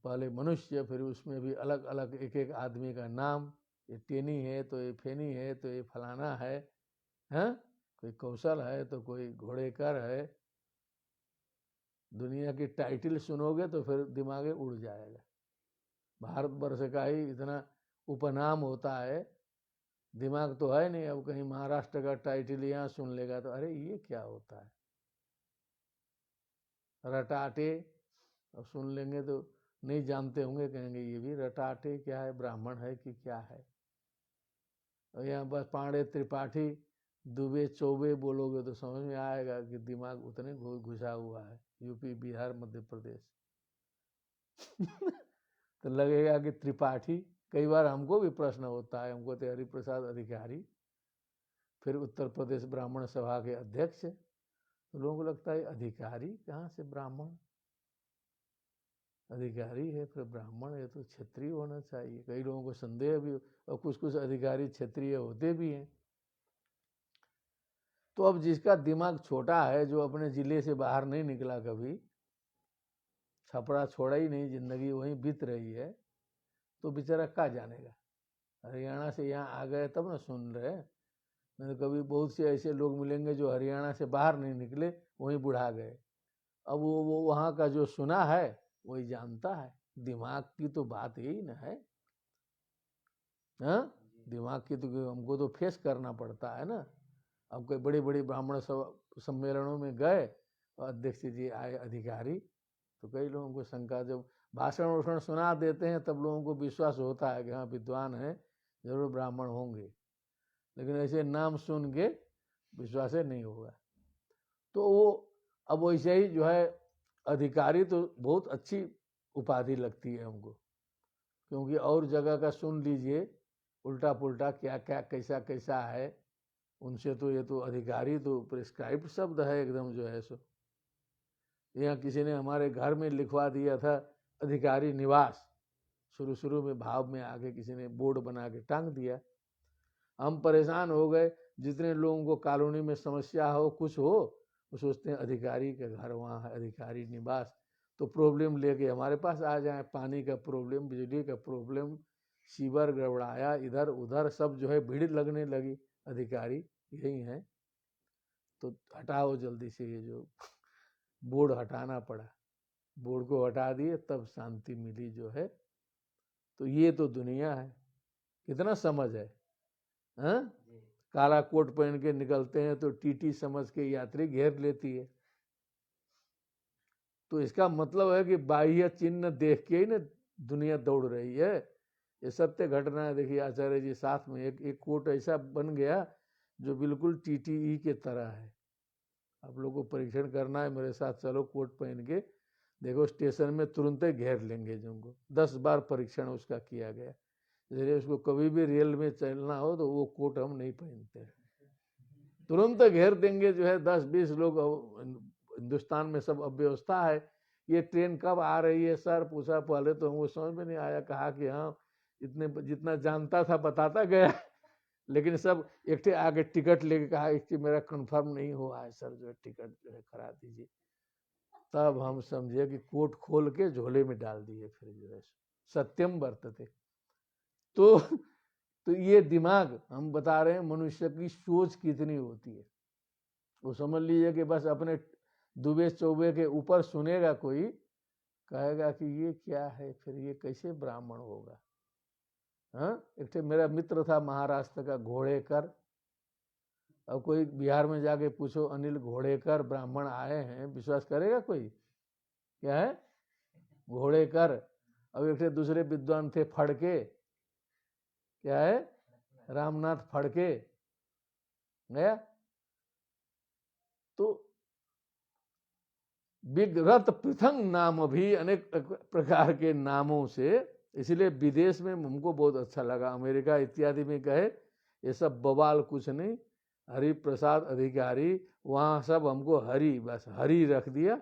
पहले मनुष्य, फिर उसमें भी अलग अलग एक एक आदमी का नाम, ये टेनी है तो ये फेनी है तो ये फलाना है, हैं? कोई कौशल है तो कोई घोड़ेकर है। दुनिया की टाइटल सुनोगे तो फिर दिमाग उड़ जाएगा। भारतवर्ष का ही इतना उपनाम होता है, दिमाग तो है नहीं। अब कहीं महाराष्ट्र का टाइटल यहाँ सुन लेगा तो अरे ये क्या होता है, रटाटे। अब सुन लेंगे तो नहीं जानते होंगे, कहेंगे ये भी रटाटे क्या है, ब्राह्मण है कि क्या है। और यहाँ बस पांडे त्रिपाठी दुबे चौबे बोलोगे तो समझ में आएगा कि दिमाग उतने घुसा हुआ है। यूपी बिहार मध्य प्रदेश तो लगेगा कि त्रिपाठी। कई बार हमको भी प्रश्न होता है, हमको तो हरिप्रसाद अधिकारी, फिर उत्तर प्रदेश ब्राह्मण सभा के अध्यक्ष, तो लोगों को लगता है अधिकारी कहाँ से ब्राह्मण, अधिकारी है फिर ब्राह्मण है तो क्षत्रिय होना चाहिए। कई लोगों को संदेह भी, और कुछ कुछ अधिकारी क्षत्रिय होते भी हैं। तो अब जिसका दिमाग छोटा है, जो अपने जिले से बाहर नहीं निकला, कभी छपरा छोड़ा ही नहीं, जिंदगी वहीं बीत रही है, तो बेचारा क्या जानेगा। हरियाणा से यहाँ आ गए तब ना सुन रहे। नहीं तो कभी बहुत से ऐसे लोग मिलेंगे जो हरियाणा से बाहर नहीं निकले, वहीं बुढ़ा गए। अब वो वहाँ का जो सुना है वही जानता है। दिमाग की तो बात यही ना है, हाँ? दिमाग की तो हमको तो फेस करना पड़ता है ना। अब कोई बड़ी बड़ी ब्राह्मण सम्मेलनों में गए और अध्यक्ष जी आए अधिकारी, तो कई लोगों को शंका, जब भाषण वाषण सुना देते हैं तब लोगों को विश्वास होता है कि हाँ विद्वान है, जरूर ब्राह्मण होंगे। लेकिन ऐसे नाम सुन के विश्वास नहीं होगा। तो वो अब वैसे ही जो है अधिकारी तो बहुत अच्छी उपाधि लगती है हमको, क्योंकि और जगह का सुन लीजिए उल्टा पुल्टा क्या क्या कैसा कैसा है, उनसे तो ये तो अधिकारी तो प्रिस्क्राइब्ड शब्द है एकदम जो है सो। यहाँ किसी ने हमारे घर में लिखवा दिया था अधिकारी निवास, शुरू शुरू में भाव में आके किसी ने बोर्ड बना के टांग दिया। हम परेशान हो गए, जितने लोगों को कॉलोनी में समस्या हो कुछ हो वो सोचते हैं अधिकारी का घर वहाँ है, अधिकारी निवास, तो प्रॉब्लम लेके हमारे पास आ जाए। पानी का प्रॉब्लम, बिजली का प्रॉब्लम, सीवर गड़बड़ाया, इधर उधर सब जो है भीड़ लगने लगी, अधिकारी यही है। तो हटाओ जल्दी से ये जो बोर्ड हटाना पड़ा, बोर्ड को हटा दिए तब शांति मिली जो है। तो ये तो दुनिया है, कितना समझ है, हाँ? काला कोट पहन के निकलते हैं तो टीटी समझ के यात्री घेर लेती है। तो इसका मतलब है कि बाह्य चिन्ह देख के ही ना दुनिया दौड़ रही है। ये सत्य घटना है। देखिए आचार्य जी साथ में एक कोट ऐसा बन गया जो बिल्कुल टीटीई के तरह है। आप लोगों को परीक्षण करना है मेरे साथ, चलो कोट पहन के देखो, स्टेशन में तुरंत ही घेर लेंगे जिनको। 10 बार परीक्षण उसका किया गया। इसलिए उसको कभी भी रेल में चलना हो तो वो कोट हम नहीं पहनते, तुरंत घेर देंगे जो है। 10-20 लोग, हिंदुस्तान में सब अव्यवस्था है। ये ट्रेन कब आ रही है सर पूछा, पहले तो हमको समझ में नहीं आया, कहा कि हाँ इतने जितना जानता था बताता गया लेकिन सब एक आगे टिकट लेके कहा कि मेरा कंफर्म नहीं हुआ है सर, जो है टिकट जो है करा दीजिए। तब हम समझे कि कोट खोल के झोले में डाल दिए, फिर जो है सत्यम वर्तते। तो ये दिमाग हम बता रहे हैं, मनुष्य की सोच कितनी होती है। वो समझ लीजिए कि बस अपने दुबे चौबे के ऊपर सुनेगा कोई, कहेगा कि ये क्या है, फिर ये कैसे ब्राह्मण होगा। हाँ, एक मेरा मित्र था महाराष्ट्र का, घोड़ेकर। अब कोई बिहार में जाके पूछो अनिल घोड़ेकर ब्राह्मण आए हैं, विश्वास करेगा कोई? क्या है घोड़ेकर। अब एक दूसरे विद्वान थे फड़के, क्या है रामनाथ फड़के गया। तो विग्रत पृथंग नाम भी अनेक प्रकार के नामों से, इसलिए विदेश में हमको बहुत अच्छा लगा, अमेरिका इत्यादि में कहे ये सब बवाल कुछ नहीं। हरि प्रसाद अधिकारी, वहाँ सब हमको हरि, बस हरि रख दिया।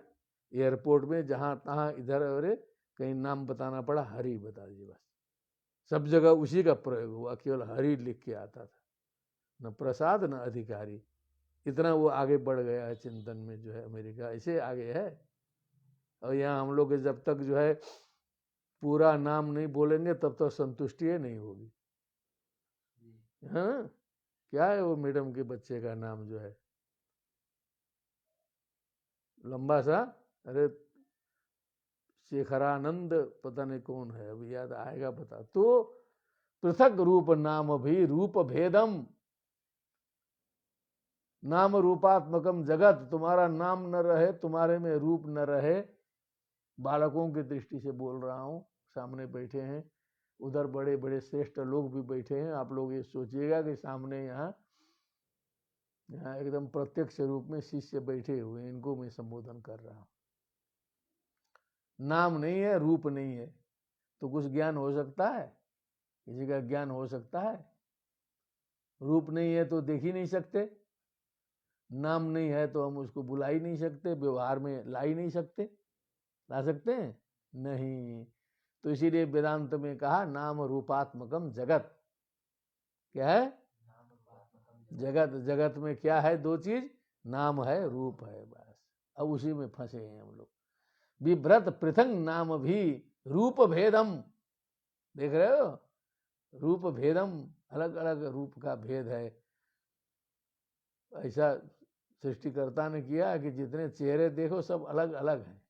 एयरपोर्ट में जहाँ तहाँ इधर उधर कहीं नाम बताना पड़ा, हरि बता दिए बस। सब जगह उसी का प्रयोग हुआ, केवल हरि लिख के आता था, न प्रसाद न अधिकारी। इतना वो आगे बढ़ गया है चिंतन में जो है, अमेरिका ऐसे आगे है। और यहाँ हम लोग जब तक जो है पूरा नाम नहीं बोलेंगे तब तक संतुष्टि नहीं होगी। हाँ, क्या है वो मैडम के बच्चे का नाम जो है लंबा सा, अरे शेखरानंद पता नहीं कौन है, अभी याद आएगा बता। तो पृथक रूप नाम भी रूप भेदम, नाम रूपात्मकम जगत। तुम्हारा नाम न रहे, तुम्हारे में रूप न रहे, बालकों की दृष्टि से बोल रहा हूँ, सामने बैठे हैं, उधर बड़े बड़े श्रेष्ठ लोग भी बैठे हैं। आप लोग ये सोचिएगा कि सामने यहाँ एकदम प्रत्यक्ष रूप में शिष्य बैठे हुए हैं, इनको मैं संबोधन कर रहा हूँ। नाम नहीं है, रूप नहीं है, तो कुछ ज्ञान हो सकता है? किसी का ज्ञान हो सकता है? रूप नहीं है तो देख ही नहीं सकते, नाम नहीं है तो हम उसको बुला ही नहीं सकते, व्यवहार में ला ही नहीं सकते। ला सकते हैं? नहीं। तो इसीलिए वेदांत में कहा नाम रूपात्मकम जगत। क्या है जगत? जगत में क्या है? दो चीज, नाम है, रूप है, बस। अब उसी में फंसे हैं हम लोग। विभ्रत पृथक नाम भी रूप भेदम, देख रहे हो, रूप भेदम, अलग अलग रूप का भेद है। ऐसा सृष्टिकर्ता ने किया कि जितने चेहरे देखो सब अलग अलग हैं।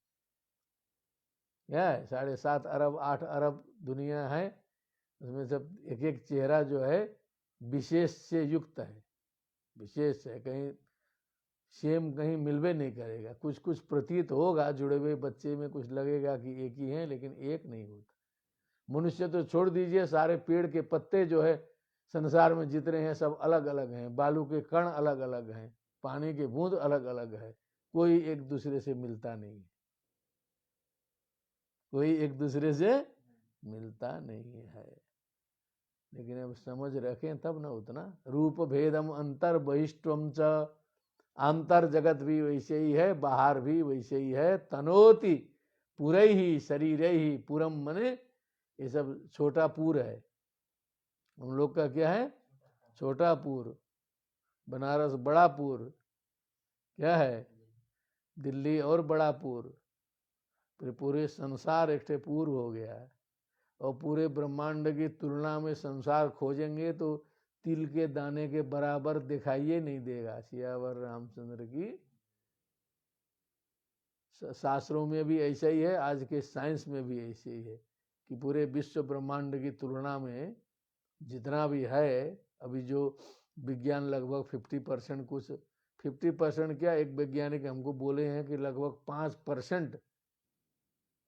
क्या है 7.5 अरब 8 अरब दुनिया है, उसमें सब एक एक चेहरा जो है विशेष से युक्त है, विशेष है, कहीं सेम कहीं मिलवे नहीं करेगा। कुछ कुछ प्रतीत होगा, जुड़े हुए बच्चे में कुछ लगेगा कि एक ही है, लेकिन एक नहीं होता। मनुष्य तो छोड़ दीजिए, सारे पेड़ के पत्ते जो है संसार में जितने हैं सब अलग अलग हैं, बालू के कण अलग अलग हैं, पानी के बूंद अलग अलग है, कोई एक दूसरे से मिलता नहीं है, कोई एक दूसरे से मिलता नहीं है। लेकिन अब समझ रखें तब ना उतना। रूप भेदम अंतर बहिष्टम च, अंतर जगत भी वैसे ही है, बाहर भी वैसे ही है। तनोति पूरे ही शरीर ही पूरम, मने ये सब छोटा पूर है। हम लोग का क्या है? छोटा पूर। बनारस बड़ा पूर क्या है? दिल्ली और बड़ा पूर। फिर पूरे संसार एक पूर हो गया है। और पूरे ब्रह्मांड की तुलना में संसार खोजेंगे तो तिल के दाने के बराबर दिखाइए नहीं देगा। सियावर रामचंद्र की। शास्त्रों में भी ऐसा ही है, आज के साइंस में भी ऐसे ही है कि पूरे विश्व ब्रह्मांड की तुलना में जितना भी है, अभी जो विज्ञान लगभग 50% कुछ 50% क्या, एक वैज्ञानिक हमको बोले हैं कि लगभग 5%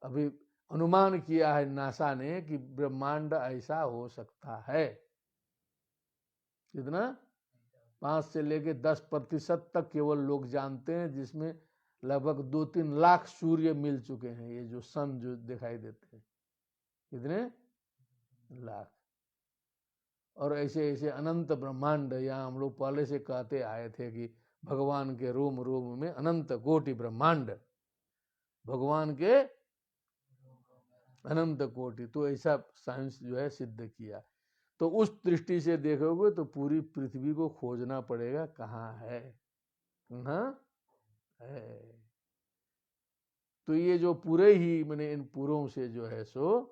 अभी अनुमान किया है नासा ने कि ब्रह्मांड ऐसा हो सकता है। कितना? 5 से लेके 10% तक केवल लोग जानते हैं, जिसमें लगभग 2-3 लाख सूर्य मिल चुके हैं। ये जो सन जो दिखाई देते हैं, कितने लाख। और ऐसे ऐसे अनंत ब्रह्मांड। यहाँ हम लोग पहले से कहते आए थे कि भगवान के रोम रोम में अनंत कोटि ब्रह्मांड, भगवान के अनंत कोटि। तो ऐसा साइंस जो है सिद्ध किया। तो उस दृष्टि से देखोगे तो पूरी पृथ्वी को खोजना पड़ेगा, कहाँ है, कहाँ है। तो ये जो पूरे ही मैंने इन पूरों से जो है सो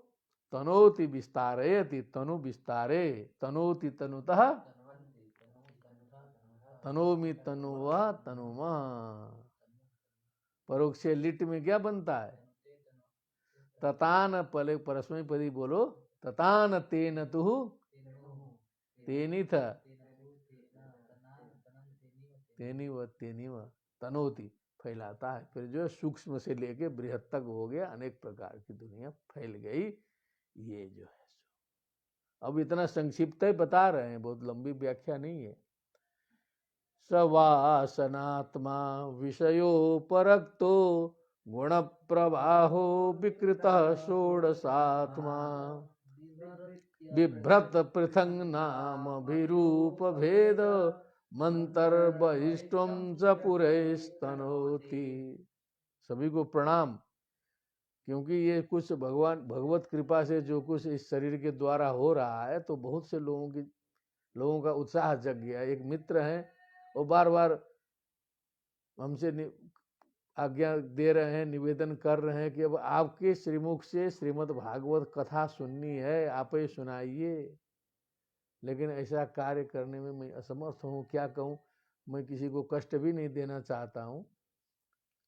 तनोति विस्तारयति, तनु विस्तारे, तनोति तनुतः, तनोमि तनुवा तनुमा। परोक्ष लिट में क्या बनता है? ततान, पहले परस्मैपदी पदी बोलो। ततान तेन तुहु तेनिथ तेनिव तेनिव, तनोति फैलाता है। फिर जो सूक्ष्म से लेके बृहत तक हो गया, अनेक प्रकार की दुनिया फैल गई। ये जो है सो अब इतना संक्षिप्त है बता रहे हैं, बहुत लंबी व्याख्या नहीं है। सवासनात्मा विषयो परक्तो गुण प्रवाहो विकृत षोडशात्मा बिभ्रत पृथंग नाम विरूप भेद मंतर बहिष्टम च पुरैस्तनोति। सभी को प्रणाम। क्योंकि ये कुछ भगवान भगवत कृपा से जो कुछ इस शरीर के द्वारा हो रहा है, तो बहुत से लोगों का उत्साह जग गया। एक मित्र हैं, वो बार बार हमसे आज्ञा दे रहे हैं, निवेदन कर रहे हैं कि अब आपके श्रीमुख से श्रीमद् भागवत कथा सुननी है, आप ही सुनाइए। लेकिन ऐसा कार्य करने में मैं असमर्थ हूँ। क्या कहूँ, मैं किसी को कष्ट भी नहीं देना चाहता हूँ।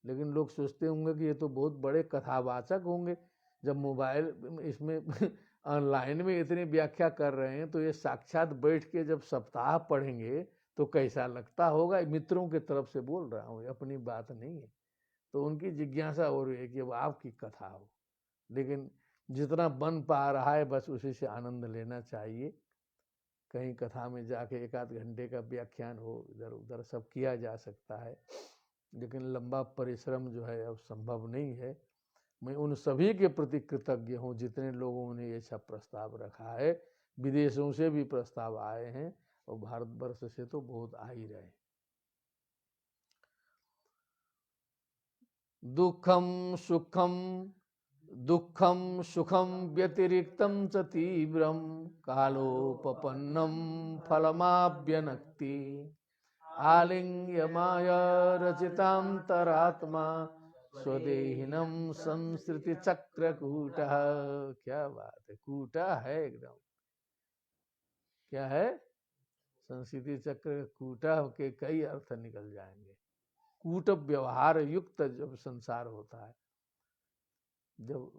लेकिन लोग सोचते होंगे कि ये तो बहुत बड़े कथावाचक होंगे, जब मोबाइल इसमें ऑनलाइन में इतनी व्याख्या कर रहे हैं, तो ये साक्षात बैठ के जब सप्ताह पढ़ेंगे तो कैसा लगता होगा। मित्रों की तरफ से बोल रहा हूँ, अपनी बात नहीं है। तो उनकी जिज्ञासा हो रही है कि अब आपकी कथा हो। लेकिन जितना बन पा रहा है बस उसी से आनंद लेना चाहिए। कहीं कथा में जाके 1-8 घंटे का व्याख्यान हो, इधर उधर सब किया जा सकता है, लेकिन लंबा परिश्रम जो है अब संभव नहीं है। मैं उन सभी के प्रति कृतज्ञ हूँ जितने लोगों ने ये सब प्रस्ताव रखा है। विदेशों से भी प्रस्ताव आए हैं और भारतवर्ष से तो बहुत आ ही रहे। दुखम सुखम व्यतिरिक्तम च तीव्रम कालोपपन्नम फलमाभ्यनक्ति आलिंग्य माया रचितांतरात्मा स्वदेहिनम संस्कृति चक्रकूट। क्या बात है, कूटा है एकदम। क्या है? संस्कृति चक्र कूटा के कई अर्थ निकल जाएंगे। कूट व्यवहार युक्त जब संसार होता है, जब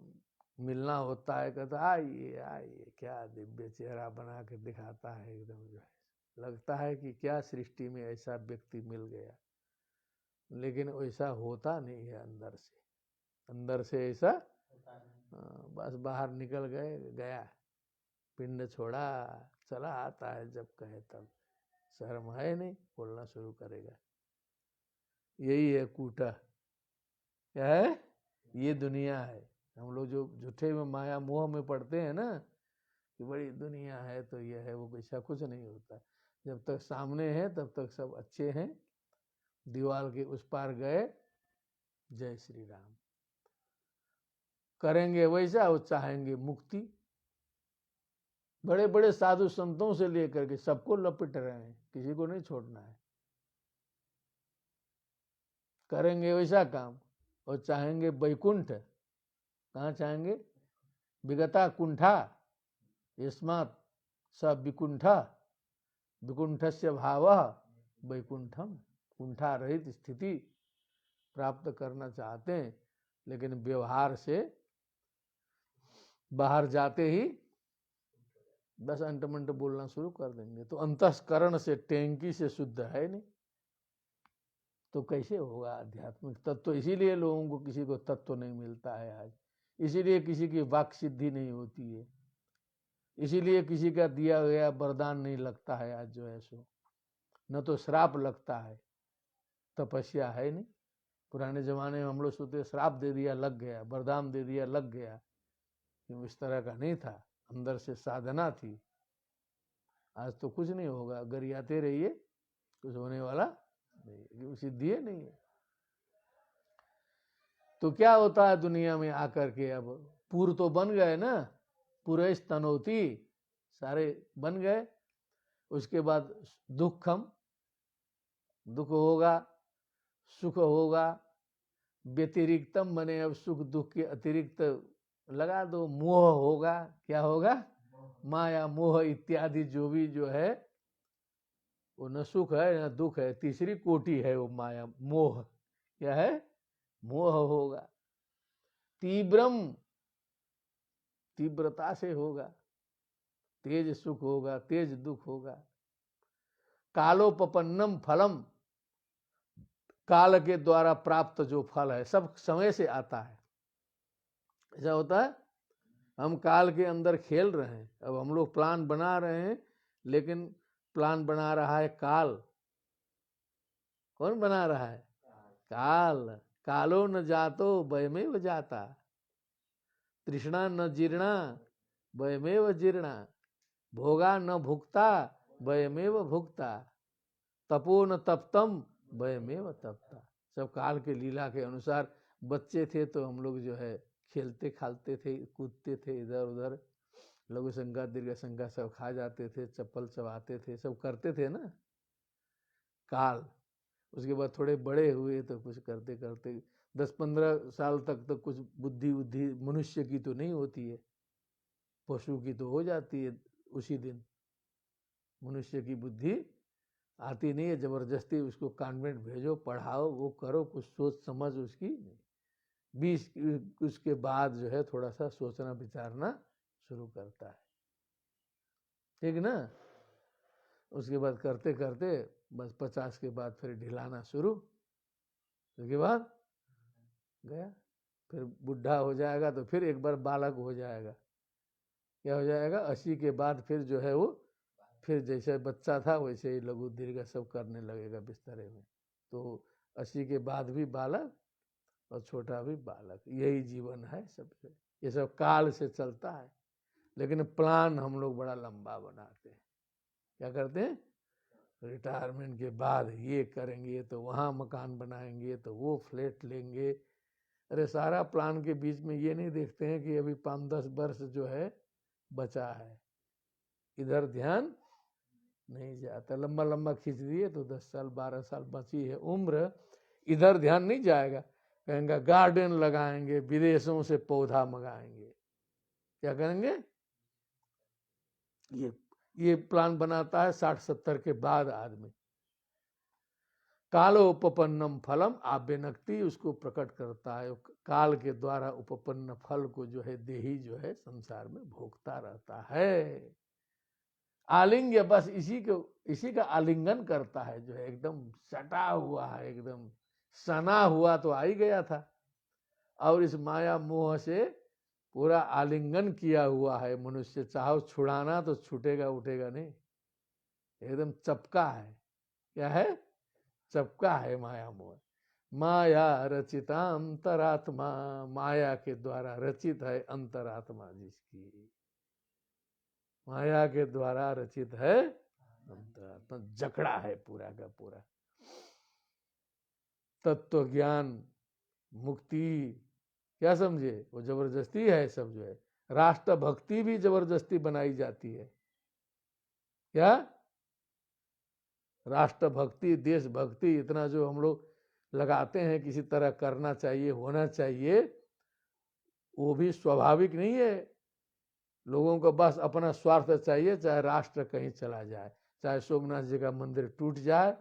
मिलना होता है, कहता आइए आइए, क्या दिव्य चेहरा बना के दिखाता है एकदम। जो है लगता है कि क्या सृष्टि में ऐसा व्यक्ति मिल गया। लेकिन वैसा होता नहीं है अंदर से ऐसा बस बाहर निकल गया, पिंड छोड़ा, चला आता है जब कहे तब। शर्म है नहीं, बोलना शुरू करेगा। यही है कूटा। क्या है? ये दुनिया है। हम लोग जो झूठे में माया मोह में पड़ते हैं ना कि बड़ी दुनिया है तो ये है वो, ऐसा कुछ नहीं होता। जब तक सामने है तब तक सब अच्छे हैं, दीवार के उस पार गए, जय श्री राम। करेंगे वैसा, वो चाहेंगे मुक्ति। बड़े बड़े साधु संतों से लेकर के सबको लपेट रहे हैं, किसी को नहीं छोड़ना है। करेंगे वैसा काम और चाहेंगे वैकुंठ। कहाँ चाहेंगे? विगता कुंठा यस्मात् स विकुंठा विकुंठस्य भावः वैकुंठम। कुंठा रहित स्थिति प्राप्त करना चाहते हैं, लेकिन व्यवहार से बाहर जाते ही बस अंटमंट बोलना शुरू कर देंगे। तो अंतस्करण से, टैंकी से शुद्ध है नहीं, तो कैसे होगा आध्यात्मिक तत्व? इसीलिए लोगों को किसी को तत्व नहीं मिलता है आज, इसीलिए किसी की वाक सिद्धि नहीं होती है, इसीलिए किसी का दिया गया वरदान नहीं लगता है आज जो है सो। न तो श्राप लगता है, तपस्या है नहीं। पुराने जमाने में हम लोग सोचते श्राप दे दिया लग गया, वरदान दे दिया लग गया, क्यों? इस तरह का नहीं था, अंदर से साधना थी। आज तो कुछ नहीं होगा, गरियाते रहिए, कुछ होने वाला नहीं, सिद्धि है नहीं है। तो क्या होता है दुनिया में आकर के? अब पूर तो बन गए ना, पुरेश तनोती सारे बन गए। उसके बाद दुखम, दुख होगा, सुख होगा, व्यतिरिक्तम बने, अब सुख दुख के अतिरिक्त लगा दो, मोह होगा। क्या होगा? माया मोह इत्यादि जो भी जो है वो न सुख है न दुख है, तीसरी कोटि है वो माया मोह। क्या है? मोह होगा। तीव्रम, तीव्रता से होगा, तेज सुख होगा, तेज दुख होगा। कालोपपन्नम फलम, काल के द्वारा प्राप्त जो फल है सब समय से आता है। ऐसा होता है, हम काल के अंदर खेल रहे हैं। अब हम लोग प्लान बना रहे हैं, लेकिन प्लान बना रहा है काल। कौन बना रहा है? काल। कालो न जातो वयमेव जाता, तृष्णा न जीर्णा वयमेव जीर्णा, भोगा न भुक्ता वयमेव भुक्ता, तपो न तप्तम वयमेव तप्ता। सब काल के लीला के अनुसार। बच्चे थे तो हम लोग जो है खेलते खालते थे, कूदते थे इधर उधर, लघु शंका दीर्घ शंका सब खा जाते थे, चप्पल चबाते थे, सब करते थे ना काल। उसके बाद थोड़े बड़े हुए तो कुछ करते करते 10-15 साल तक तो कुछ बुद्धि बुद्धि मनुष्य की तो नहीं होती है, पशु की तो हो जाती है उसी दिन। मनुष्य की बुद्धि आती नहीं है, जबरदस्ती उसको कॉन्वेंट भेजो, पढ़ाओ, वो करो, कुछ सोच समझ उसकी नहीं। 20 उसके बाद जो है थोड़ा सा सोचना विचारना शुरू करता है, ठीक ना। उसके बाद करते करते बस 50 के बाद फिर ढिलाना शुरू, उसके बाद गया। फिर बुढ़ा हो जाएगा तो फिर एक बार बालक हो जाएगा। क्या हो जाएगा? 80 के बाद फिर जो है वो फिर जैसे बच्चा था वैसे ही लघु दीर्घ सब करने लगेगा बिस्तरे में। तो 80 के बाद भी बालक और छोटा भी बालक, यही जीवन है सबसे। ये सब काल से चलता है, लेकिन प्लान हम लोग बड़ा लंबा बनाते हैं। क्या करते हैं? रिटायरमेंट के बाद ये करेंगे, तो वहाँ मकान बनाएंगे, तो वो फ्लैट लेंगे। अरे सारा प्लान के बीच में ये नहीं देखते हैं कि अभी 5-10 वर्ष जो है बचा है, इधर ध्यान नहीं जाता। लंबा लंबा खींच दिए तो 10 साल 12 साल बची है उम्र, इधर ध्यान नहीं जाएगा। कहेंगे गार्डन लगाएंगे, विदेशों से पौधा मंगाएंगे। क्या करेंगे? ये प्लान बनाता है 60-70 के बाद आदमी। कालो उपपन्नम फलम आव्यनक्ति, उसको प्रकट करता है। काल के द्वारा उपपन्न फल को जो है देही जो है संसार में भोगता रहता है। आलिंग्य, बस इसी का आलिंगन करता है, जो है एकदम सटा हुआ है, एकदम सना हुआ तो आ ही गया था, और इस माया मोह से पूरा आलिंगन किया हुआ है मनुष्य। चाहो छुड़ाना तो छूटेगा उठेगा नहीं, एकदम चपका है। क्या है? चपका है माया मोह। माया रचिता अंतरात्मा, माया के द्वारा रचित है अंतरात्मा जिसकी, माया के द्वारा रचित है अंतरात्मा, जकड़ा है पूरा का पूरा। तत्व ज्ञान मुक्ति क्या समझे, वो जबरदस्ती है सब जो है। राष्ट्र भक्ति भी जबरदस्ती बनाई जाती है। क्या राष्ट्र भक्ति, देशभक्ति, इतना जो हम लोग लगाते हैं किसी तरह करना चाहिए, होना चाहिए, वो भी स्वाभाविक नहीं है। लोगों को बस अपना स्वार्थ चाहिए, चाहे राष्ट्र कहीं चला जाए, चाहे सोमनाथ जी का मंदिर टूट जाए,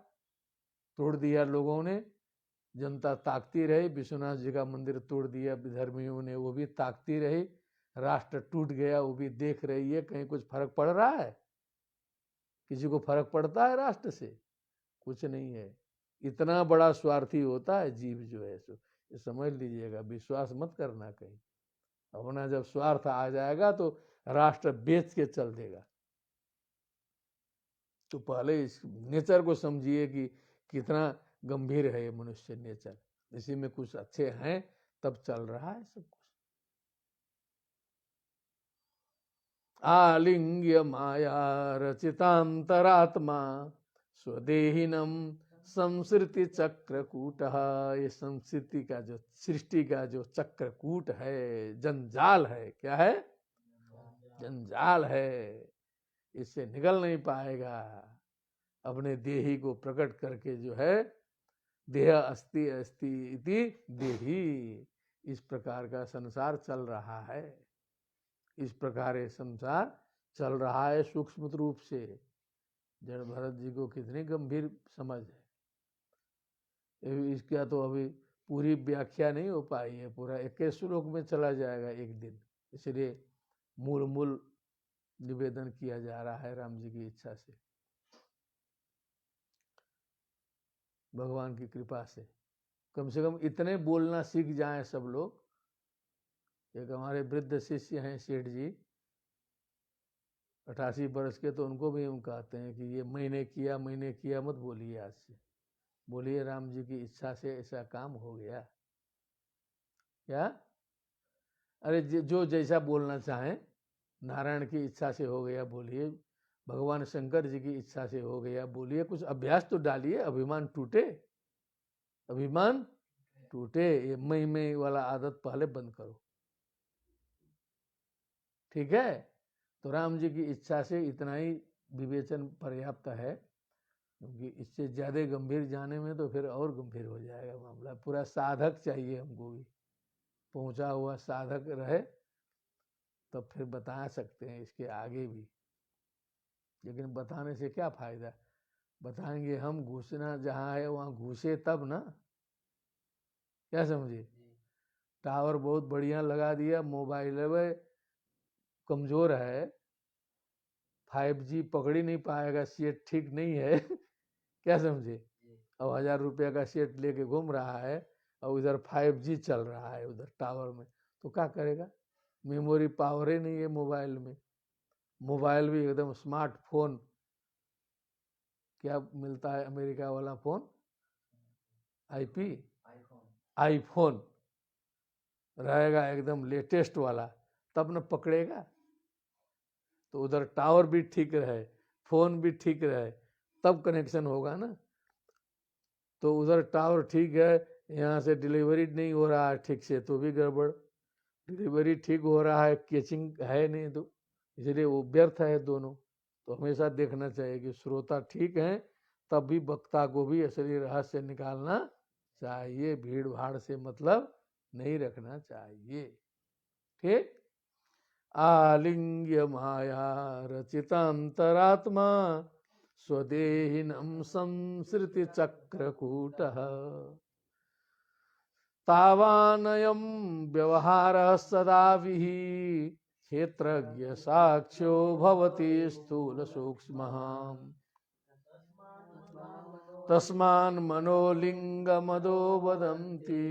तोड़ दिया लोगों ने, जनता ताकती रही, विश्वनाथ जी का मंदिर तोड़ दिया धर्मियों ने, वो भी ताकती रही, राष्ट्र टूट गया, वो भी देख रही है, कहीं कुछ फर्क पड़ रहा है? किसी को फर्क पड़ता है राष्ट्र से? कुछ नहीं है। इतना बड़ा स्वार्थी होता है जीव जो है, सो ये समझ लीजिएगा, विश्वास मत करना कहीं। अपना जब स्वार्थ आ जाएगा तो राष्ट्र बेच के चल देगा। तो पहले इस नेचर को समझिए कि कितना गंभीर है ये मनुष्य नेचर, इसी में कुछ अच्छे हैं तब चल रहा है सब कुछ। आलिंग्य माया रचितांतरात्मा स्वदेहिनम संसृति चक्रकूट, ये संस्कृति का जो, सृष्टि का जो चक्रकूट है, जंजाल है, क्या है? जंजाल है, इससे निकल नहीं पाएगा। अपने देही को प्रकट करके जो है, देह अस्ति अस्ति इति देही, इस प्रकार का संसार चल रहा है। इस प्रकार ये संसार चल रहा है सूक्ष्म रूप से। जड़ भरत जी को कितनी गंभीर समझ है, इसका तो अभी पूरी व्याख्या नहीं हो पाई है, पूरा 21 श्लोक में चला जाएगा एक दिन, इसलिए मूल मूल निवेदन किया जा रहा है राम जी की इच्छा से, भगवान की कृपा से। कम से कम इतने बोलना सीख जाएं सब लोग। एक हमारे वृद्ध शिष्य हैं सेठ जी, 88 वर्ष के, तो उनको भी हम कहते हैं कि ये मैंने किया मत बोलिए, आज से बोलिए राम जी की इच्छा से ऐसा काम हो गया। क्या? अरे जो जैसा बोलना चाहें, नारायण की इच्छा से हो गया बोलिए, भगवान शंकर जी की इच्छा से हो गया बोलिए, कुछ अभ्यास तो डालिए, अभिमान टूटे, अभिमान टूटे। ये मैं वाला आदत पहले बंद करो, ठीक है? तो राम जी की इच्छा से इतना ही विवेचन पर्याप्त है, क्योंकि इससे ज्यादा गंभीर जाने में तो फिर और गंभीर हो जाएगा मामला। पूरा साधक चाहिए हमको भी, पहुंचा हुआ साधक रहे तब फिर बता सकते हैं इसके आगे भी। लेकिन बताने से क्या फायदा, बताएंगे हम, घुसना जहाँ है वहाँ घुसे तब ना, क्या समझे? टावर बहुत बढ़िया लगा दिया, मोबाइल में कमजोर है, 5G पकड़ ही नहीं पाएगा, सेट ठीक नहीं है क्या समझे? अब 1000 रुपया का सेट लेके घूम रहा है और उधर 5G चल रहा है उधर टावर में, तो क्या करेगा? मेमोरी पावर ही नहीं है मोबाइल में। मोबाइल भी एकदम स्मार्टफोन, क्या मिलता है अमेरिका वाला फोन, आईफोन रहेगा एकदम लेटेस्ट वाला, तब न पकड़ेगा। तो उधर टावर भी ठीक रहे, फोन भी ठीक रहे, तब कनेक्शन होगा ना। तो उधर टावर ठीक है, यहाँ से डिलीवरी नहीं हो रहा है ठीक से, तो भी गड़बड़। डिलीवरी ठीक हो रहा है, कैचिंग है नहीं, तो इसलिए वो व्यर्थ है दोनों। तो हमेशा देखना चाहिए कि श्रोता ठीक है, तब भी वक्ता को भी असली रहस्य निकालना चाहिए, भीड़ भाड़ से मतलब नहीं रखना चाहिए, ठीक? आलिंग्य माया रचितांतरात्मा स्वदेहिनम संसृति चक्रकूटः, तावानयं व्यवहारः सदा विहि क्षेत्रज्ञ साक्ष्यो भवति स्थूल सूक्ष्मः, तस्मान् मनोलिंगमदो वदन्ति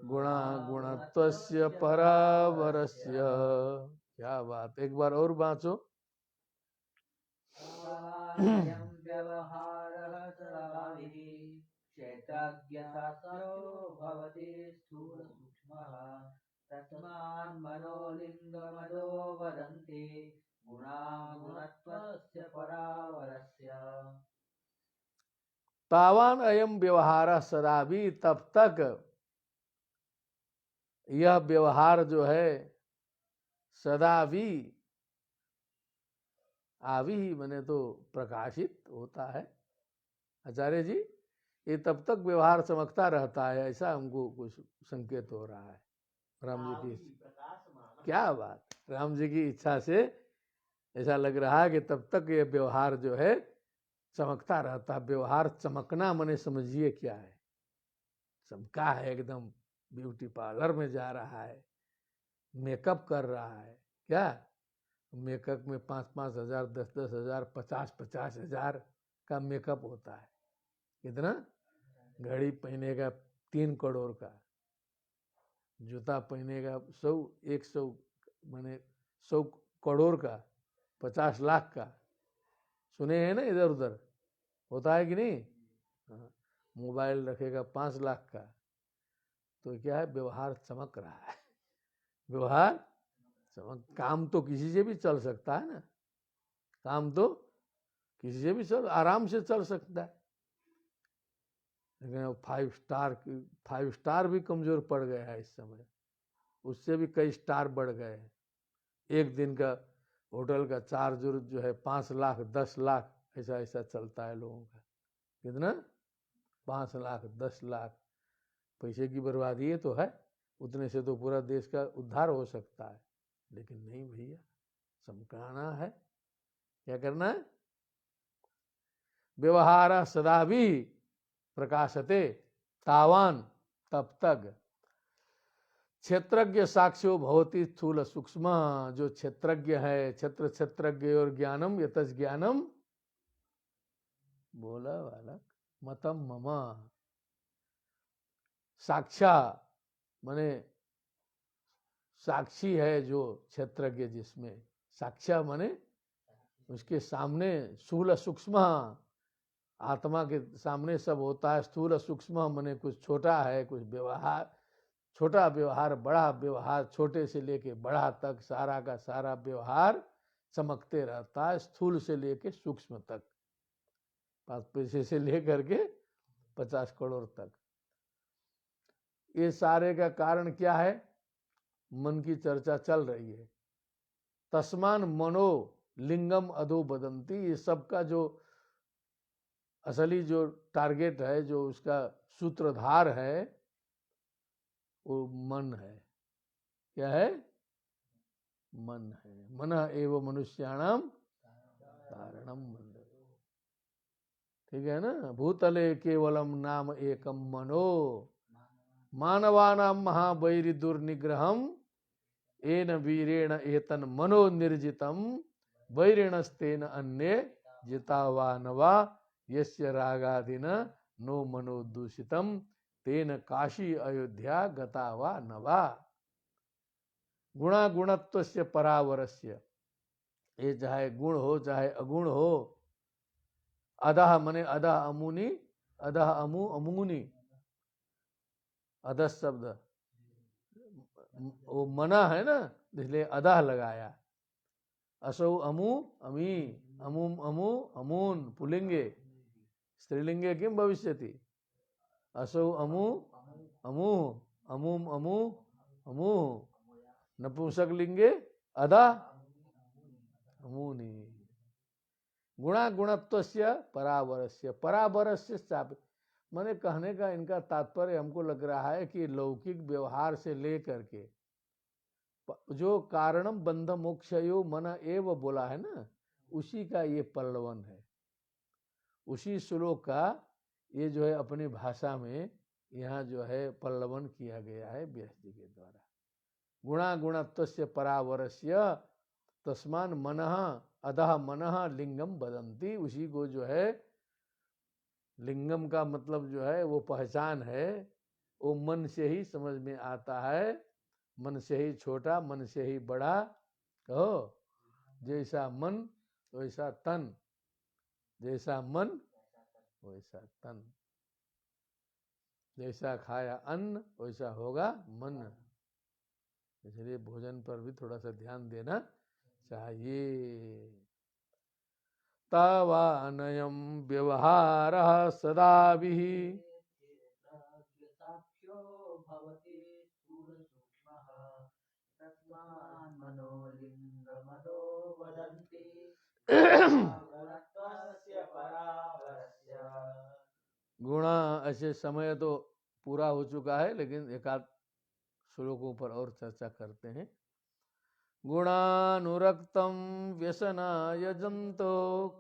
गुणा गुणत्वस्य परावरस्य। क्या बात, एक बार और बाँचो। यज्ञशास्त्रो भवति स्थूल सूक्ष्मः तस्मान् मनोलिङ्गमदो वदन्ति गुणागुणत्वस्य परावरस्य। तावान अयम व्यवहार सदा भी, तब तक यह व्यवहार जो है सदा भी, आवी ही मने तो प्रकाशित होता है आचार्य जी, ये तब तक व्यवहार चमकता रहता है, ऐसा हमको कुछ संकेत हो रहा है। राम जी की प्रकाशमान। क्या बात, राम जी की इच्छा से ऐसा लग रहा है कि तब तक ये व्यवहार जो है चमकता रहता है। व्यवहार चमकना मने समझिए क्या है, चमका है एकदम, ब्यूटी पार्लर में जा रहा है, मेकअप कर रहा है, क्या मेकअप में 5-5 हजार, 10-10 हजार, 50-50 हजार का मेकअप होता है। कितना, घड़ी पहनेगा 3 करोड़ का, जूता पहनेगा 100 माने 100 करोड़ का, 50 लाख का, सुने हैं ना इधर उधर, होता है कि नहीं। हाँ, मोबाइल रखेगा 5 लाख का, तो क्या है, व्यवहार चमक रहा है। व्यवहार चमक, काम तो किसी से भी चल सकता है ना, काम तो किसी से भी आराम से चल सकता है, लेकिन 5 स्टार भी कमजोर पड़ गया है इस समय, उससे भी कई स्टार बढ़ गए हैं। एक दिन का होटल का चार्ज जो है 5 लाख 10 लाख, ऐसा ऐसा चलता है लोगों का। कितना, 5 लाख 10 लाख, पैसे की बर्बादी तो है, उतने से तो पूरा देश का उद्धार हो सकता है, लेकिन नहीं भैया, चमकाना है। क्या करना है, व्यवहार सदा भी प्रकाशते तावान, तब तक क्षेत्रज्ञ साक्ष्यो भवति स्थूल सूक्ष्म, जो क्षेत्रज्ञ है, क्षेत्रज्ञ और ज्ञानम यतस ज्ञानम, बोला बालक, मतम ममा, साक्षा माने साक्षी है जो क्षेत्रज्ञ, जिसमें साक्षा माने उसके सामने, स्थूल सूक्ष्म, आत्मा के सामने सब होता है, स्थूल सूक्ष्म माने कुछ छोटा है, कुछ व्यवहार, छोटा व्यवहार, बड़ा व्यवहार, छोटे से लेके बड़ा तक सारा का सारा व्यवहार चमकते रहता है, स्थूल से लेके सूक्ष्म तक, 5 पैसे से लेकर के 50 करोड़ तक। ये सारे का कारण क्या है, मन की चर्चा चल रही है। तस्मान मनो लिंगम अधो बदंती, ये सबका जो असली जो टारगेट है, जो उसका सूत्रधार है, वो मन है। क्या है, मन है। मन एवं मनुष्याणाम कारणम बंधो, ठीक है ना। भूतले केवलम नाम एकम मनो, मानवानाम महावैरि दुर्निग्रहम, एन वीरेण एतन मनो निर्जितम, वैरिणस्तेन अन्ये जितावानवा, यस्य रागादिन नो मनो दूषितम, तेन काशी अयोध्या गतावा नवा। गुणा गुणत्वस्य परावरस्य, ये चाहे गुण हो चाहे अगुण हो, अधः मने अधः अमुनि, अधः अमु अमुनि, अधः शब्द वो मना है ना, इसलिए अधः लगाया। असौ अमु अमी, अमुम अमु अमून, पुलिंगे, स्त्रीलिंगे किम भविष्यति, असौ अमु अमु, अमुम अमु अमु, नपुंसक लिंगे अधा अमुनि। गुणा गुणत्वस्य परावरस्य, परावरस्य स्थापित, मैंने कहने का इनका तात्पर्य हमको लग रहा है कि लौकिक व्यवहार से लेकर के जो कारणम बंध मोक्षयो मन एव बोला है ना, उसी का ये पल्लवन है, उसी श्लोक का ये जो है अपनी भाषा में यहाँ जो है पल्लवन किया गया है व्यास जी के द्वारा। गुणा गुणत्वस्य परावरस्य तस्मान मनः अधः मनः लिंगम बदंती, उसी को जो है लिंगम का मतलब जो है वो पहचान है, वो मन से ही समझ में आता है, मन से ही छोटा, मन से ही बड़ा, कहो जैसा मन वैसा तन, जैसा मन वैसा तन। जैसा खाया अन्न वैसा होगा मन। इसलिए भोजन पर भी थोड़ा सा ध्यान देना चाहिए। तावानयम व्यवहार सदाभिः साक्ष्यो भवति स्थूलसूक्ष्मः तस्मान् मनोलिङ्गमदो वदन्ति गुणत्वस्य परावरस्य। गुणा। ऐसे समय तो पूरा हो चुका है, लेकिन एकाध श्लोकों पर और चर्चा करते हैं। गुणानुरक्तं व्यसनाय जंतो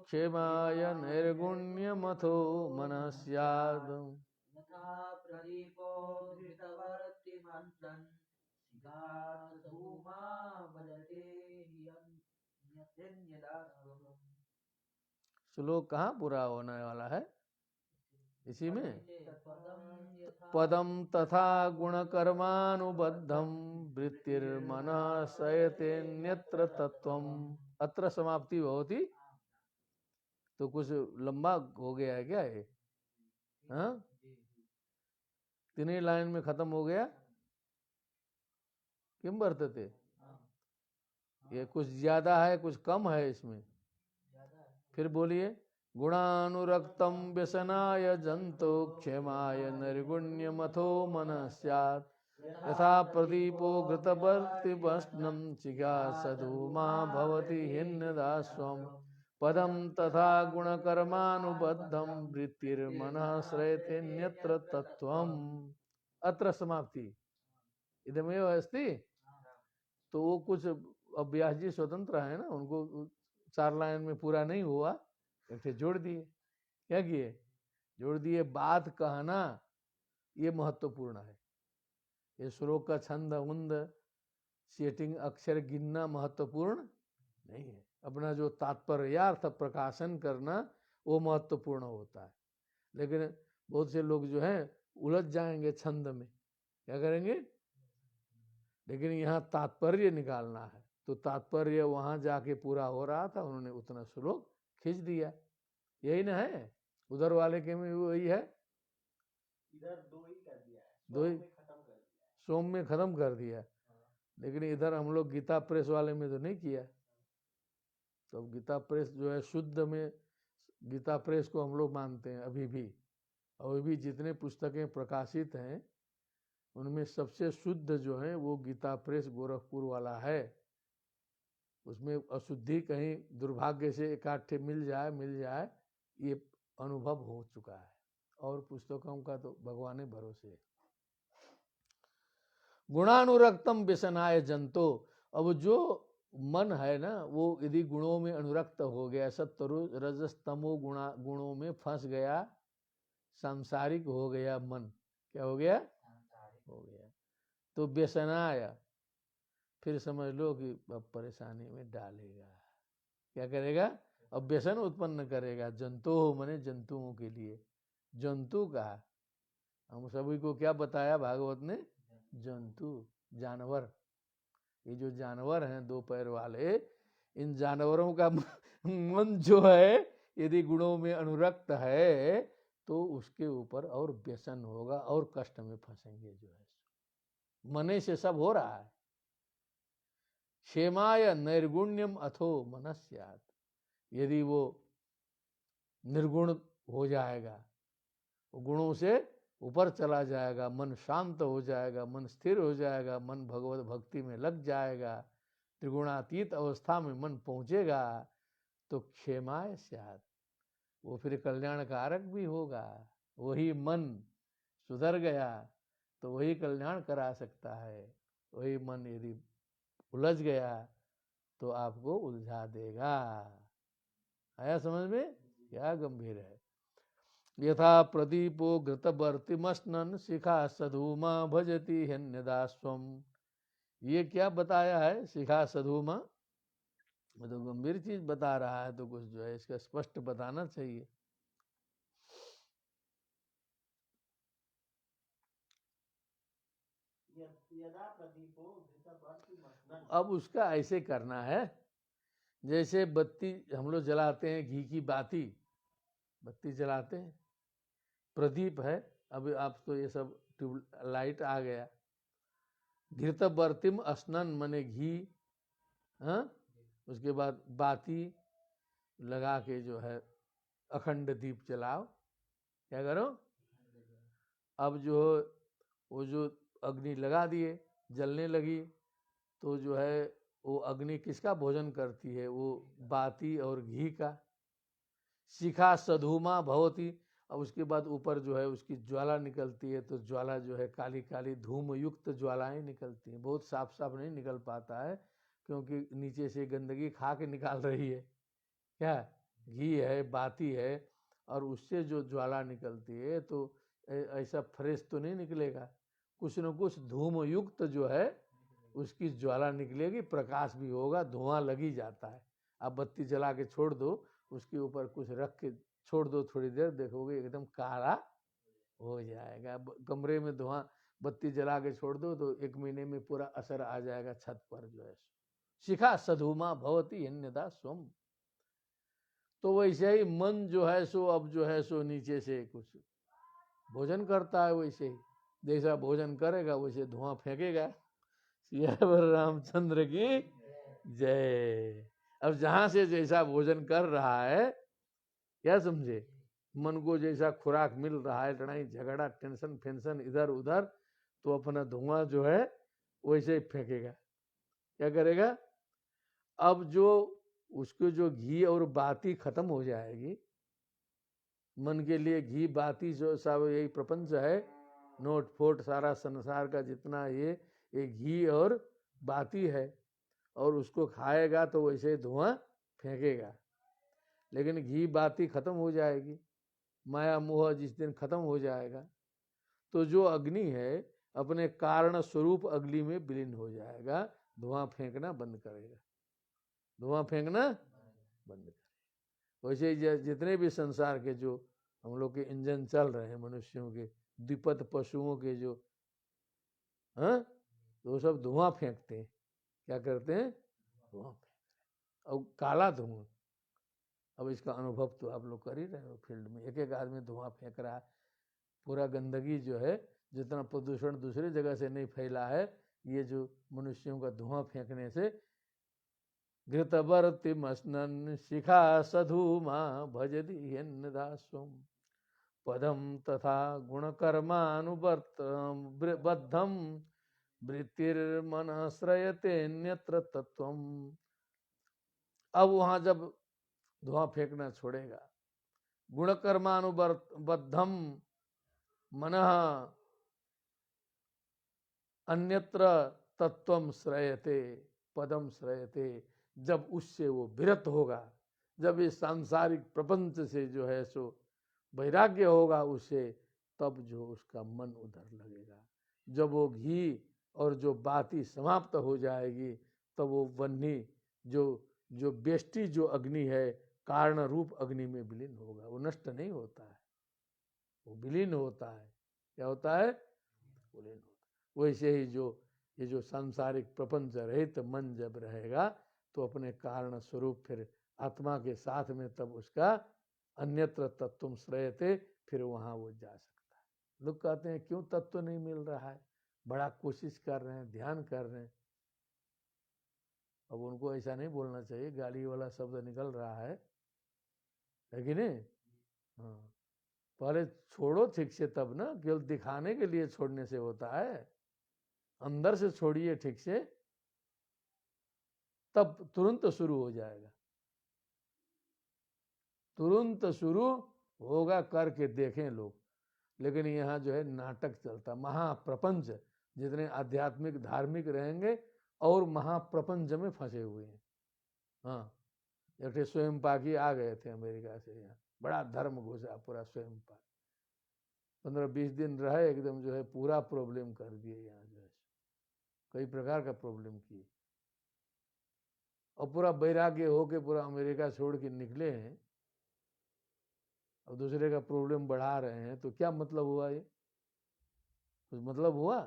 क्षेमाय नैर्गुण्यमथो मनः स्यात्। यथा प्रदीपो धृतवर्तिमन्तन् शिखात् धूमा भजते ह्यन्यदास्वम्। श्लोक कहाँ पूरा होने वाला है? इसी में पदं यथा पदम तथा गुणकर्मानुबद्धम वृत्तिर्मनः सयतेन्यत्र तत्वम। अत्र समाप्ति होती तो कुछ लंबा हो गया है क्या ये? हाँ, तीन ही लाइन में खत्म हो गया। किम वर्तते? ये कुछ ज्यादा है कुछ कम है इसमें? फिर बोलिए। गुणानुरक्तम व्यसनाय जंतो क्षेमाय निर्गुण्यमथो मनः स्यात्। यथा प्रदीपो घृतवर्तिभस्मं शिखा सधूमा भवति हिन्यदास्वम्। पदम तथा गुणकर्मानुबद्धं वृत्तिर्मनः श्रयतेन्यत्र तत्त्वम्। अत्र समाप्ति। इदमेव अस्ति। तो वो कुछ अब व्यास जी स्वतंत्र है ना, उनको 4 लाइन में पूरा नहीं हुआ, ऐसे जोड़ दिए। क्या किए? जोड़ दिए। बात कहना ये महत्वपूर्ण है। ये श्लोक का छंद उंद सेटिंग अक्षर गिनना महत्वपूर्ण नहीं है। अपना जो तात्पर्यार्थ प्रकाशन करना वो महत्वपूर्ण होता है। लेकिन बहुत से लोग जो हैं उलझ जाएंगे छंद में, क्या करेंगे? लेकिन यहाँ तात्पर्य निकालना है, तो तात्पर्य वहां जाके पूरा हो रहा था, उन्होंने उतना श्लोक खींच दिया। यही ना है? उधर वाले के में वही है। इधर 2 ही कर दिया है, दो ही में खत्म कर दिया है। सोम में खत्म कर दिया। लेकिन इधर हम लोग गीता प्रेस वाले में तो नहीं किया। तो गीता प्रेस जो है शुद्ध में, गीता प्रेस को हम लोग मानते हैं अभी भी। और अभी जितने पुस्तकें प्रकाशित हैं उनमें सबसे शुद्ध जो है वो गीता प्रेस गोरखपुर वाला है। उसमें अशुद्धि कहीं दुर्भाग्य से एकाठे मिल जाए ये अनुभव हो चुका है। और पुस्तकों का तो भगवान भरोसे। गुणानुरक्तम व्यसनाय जंतो। अब जो मन है ना वो यदि गुणों में अनुरक्त हो गया, सत्व रजस तमो गुणों में फंस गया, सांसारिक हो गया मन, क्या हो गया? हो गया तो व्यसनाय, फिर समझ लो कि अब परेशानी में डालेगा। क्या करेगा? अब व्यसन उत्पन्न करेगा। जंतु हो मने जंतुओं के लिए। जंतु कहा, हम सभी को क्या बताया भागवत ने? जंतु, जानवर। ये जो जानवर हैं 2 पैर वाले, इन जानवरों का मन जो है यदि गुणों में अनुरक्त है तो उसके ऊपर और व्यसन होगा और कष्ट में फंसेंगे। जो है मने से सब हो रहा है। क्षेमाय नैर्गुण्यम अथो मनस्यात्। यदि वो निर्गुण हो जाएगा, वो गुणों से ऊपर चला जाएगा, मन शांत हो जाएगा, मन स्थिर हो जाएगा, मन भगवत भक्ति में लग जाएगा, त्रिगुणातीत अवस्था में मन पहुंचेगा, तो क्षेमाय स्यात्, वो फिर कल्याणकारक भी होगा। वही मन सुधर गया तो वही कल्याण करा सकता है। वही मन यदि उलझ गया तो आपको उलझा देगा। आया समझ में? क्या गंभीर है। यथा प्रदीपो घृतवर्तिमस्नन् शिखा सधूमा भजति ह्यन्यदास्वम्। ये क्या बताया है? शिखा सधूमा, तो गंभीर चीज बता रहा है, तो कुछ जो है इसका स्पष्ट बताना चाहिए। यदा प्रदीपो घृतवर्तिमस्नन्। अब उसका ऐसे करना है जैसे बत्ती हम लोग जलाते हैं, घी की बाती, बत्ती जलाते हैं, प्रदीप है, अभी आप तो ये सब ट्यूब लाइट आ गया। घृतवर्तिम स्नान मने घी, हाँ, उसके बाद बाती लगा के जो है अखंड दीप जलाओ। क्या करो? अब जो वो जो अग्नि लगा दिए, जलने लगी, तो जो है वो अग्नि किसका भोजन करती है? वो बाती और घी का। शिखा सधूमा भवती, अब उसके बाद ऊपर जो है उसकी ज्वाला निकलती है, तो ज्वाला जो है काली काली धूम युक्त ज्वालाएं निकलती हैं। बहुत साफ साफ नहीं निकल पाता है, क्योंकि नीचे से गंदगी खा के निकाल रही है। क्या? घी है, बाती है, और उससे जो ज्वाला निकलती है तो ऐसा फ्रेश तो नहीं निकलेगा, कुछ न कुछ धूम युक्त जो है उसकी ज्वाला निकलेगी, प्रकाश भी होगा, धुआं लग ही जाता है। आप बत्ती जला के छोड़ दो, उसके ऊपर कुछ रख के छोड़ दो, थोड़ी देर देखोगे एकदम काला हो जाएगा। कमरे में धुआं बत्ती जला के छोड़ दो तो 1 महीने में पूरा असर आ जाएगा छत पर जो है। शिखा सधूमा भवती अन्यदा स्वम। तो वैसे ही मन जो है सो अब जो है सो नीचे से कुछ भोजन करता है, वैसे ही जैसा भोजन करेगा वैसे धुआं फेंकेगा। सियावर रामचंद्र की जय। अब जहां से जैसा भोजन कर रहा है, क्या समझे, मन को जैसा खुराक मिल रहा है, लड़ाई झगड़ा टेंशन फेंशन इधर उधर, तो अपना धुआं जो है वैसे ही फेंकेगा। क्या करेगा? अब जो उसको जो घी और बाती खत्म हो जाएगी, मन के लिए घी बाती जो सब यही प्रपंच है, नोट फोट सारा संसार का जितना ये घी और बाती है, और उसको खाएगा तो वैसे धुआं फेंकेगा। लेकिन घी बाती खत्म हो जाएगी, माया मोह जिस दिन खत्म हो जाएगा, तो जो अग्नि है अपने कारण स्वरूप अग्नि में विलीन हो जाएगा, धुआं फेंकना बंद करेगा। धुआं फेंकना बंद करेगा। वैसे जितने भी संसार के जो हम लोग के इंजन चल रहे हैं, मनुष्यों के, द्विपद पशुओं के जो, हाँ, तो वो सब धुआं फेंकते हैं। क्या करते हैं? धुआं फेंकते हैं, और काला धुआं। अब इसका अनुभव तो आप लोग कर ही रहे हो फील्ड में, एक एक आदमी धुआं फेंक रहा है। पूरा गंदगी जो है, जितना प्रदूषण दूसरी जगह से नहीं फैला है, ये जो मनुष्यों का धुआं फेंकने से। घृतवर्ति मस्नन शिखा सधूमा भजति दास्वम पदम तथा गुणकर्मानुवर्त बद्धम वृत्तिर्मनश्रयते अन्यत्र तत्वम। अब वहां जब धुआं फेंकना छोड़ेगा, गुणकर्मानुबद्धम मनः अन्यत्र तत्वम श्रयते पदम श्रयते, जब उससे वो विरत होगा, जब इस सांसारिक प्रपंच से जो है सो वैराग्य होगा उससे, तब जो उसका मन उधर लगेगा। जब वो घी और जो बाती समाप्त हो जाएगी, तब वो वन्नी जो जो बेष्टि जो अग्नि है, कारण रूप अग्नि में विलीन होगा। वो नष्ट नहीं होता है, वो विलीन होता है। क्या होता है? विलीन होता है। वैसे ही जो ये जो सांसारिक प्रपंच रहित मन जब रहेगा, तो अपने कारण स्वरूप फिर आत्मा के साथ में तब उसका अन्यत्र तत्व श्रयते, फिर वहां वो जा सकता है। लोग कहते हैं क्यों तत्व नहीं मिल रहा है, बड़ा कोशिश कर रहे हैं, ध्यान कर रहे हैं। अब उनको ऐसा नहीं बोलना चाहिए, गाली वाला शब्द निकल रहा है कि नहीं? हाँ, पहले छोड़ो ठीक से, तब ना, केवल दिखाने के लिए छोड़ने से होता है। अंदर से छोड़िए ठीक से, तब तुरंत शुरू हो जाएगा। तुरंत शुरू होगा, करके देखें लोग। लेकिन यहाँ जो है नाटक चलता, महाप्रपंच, जितने आध्यात्मिक धार्मिक रहेंगे और महाप्रपंच में फंसे हुए हैं। हाँ, एक स्वयं पाकी आ गए थे अमेरिका से, यहाँ बड़ा धर्म घुसा पूरा स्वयं पाक, 15-20 दिन रहे, एकदम जो है पूरा प्रॉब्लम कर दिए यहाँ जो है, कई प्रकार का प्रॉब्लम किए, और पूरा वैराग्य होके पूरा अमेरिका छोड़ के निकले हैं। अब दूसरे का प्रॉब्लम बढ़ा रहे हैं, तो क्या मतलब हुआ? ये कुछ मतलब हुआ?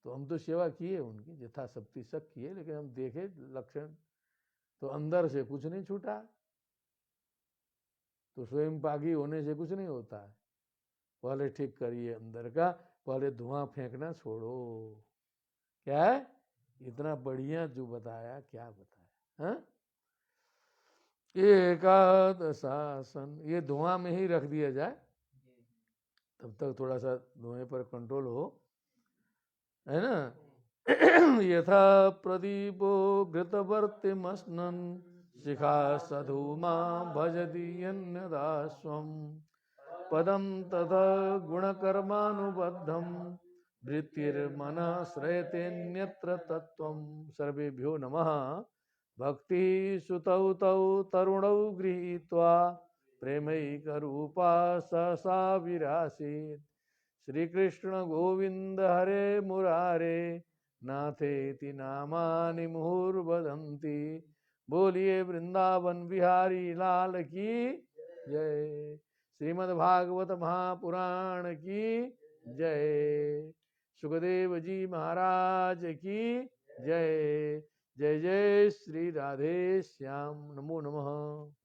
तो हम तो सेवा किए उनकी, यथाशक्ति सब किए, लेकिन हम देखे लक्षण, तो अंदर से कुछ नहीं छूटा। तो स्वयं पागी होने से कुछ नहीं होता है, पहले ठीक करिए अंदर का, पहले धुआं फेंकना छोड़ो। क्या है? इतना बढ़िया जो बताया, क्या बताया, हाँ? एकादशासन, ये धुआं में ही रख दिया जाए, तब तक थोड़ा सा धुएं पर कंट्रोल हो, है ना। यथा प्रदीपो घृतवर्तिमस्नन् शिखा सधूमा भजदीयन्यदास्वम् पदं तथा गुणकर्मानुबद्धं वृत्तिर्मनः श्रयतेऽन्यत्र तत्त्वं। सर्वेभ्यो नमः। भक्ति सुतौ तौ तरुणौ गृहीत्वा प्रेमैकरूपा सहसा विरासीत्। श्री कृष्ण गोविंद हरे मुरारे नाथेति नामानि मुहुर्वदन्ति। बोलिए वृंदावन बिहारी लाल की जय। श्रीमद्भागवत महापुराण की जय। सुखदेव जी महाराज की जय। जय जय श्री राधे श्याम। नमो नमः।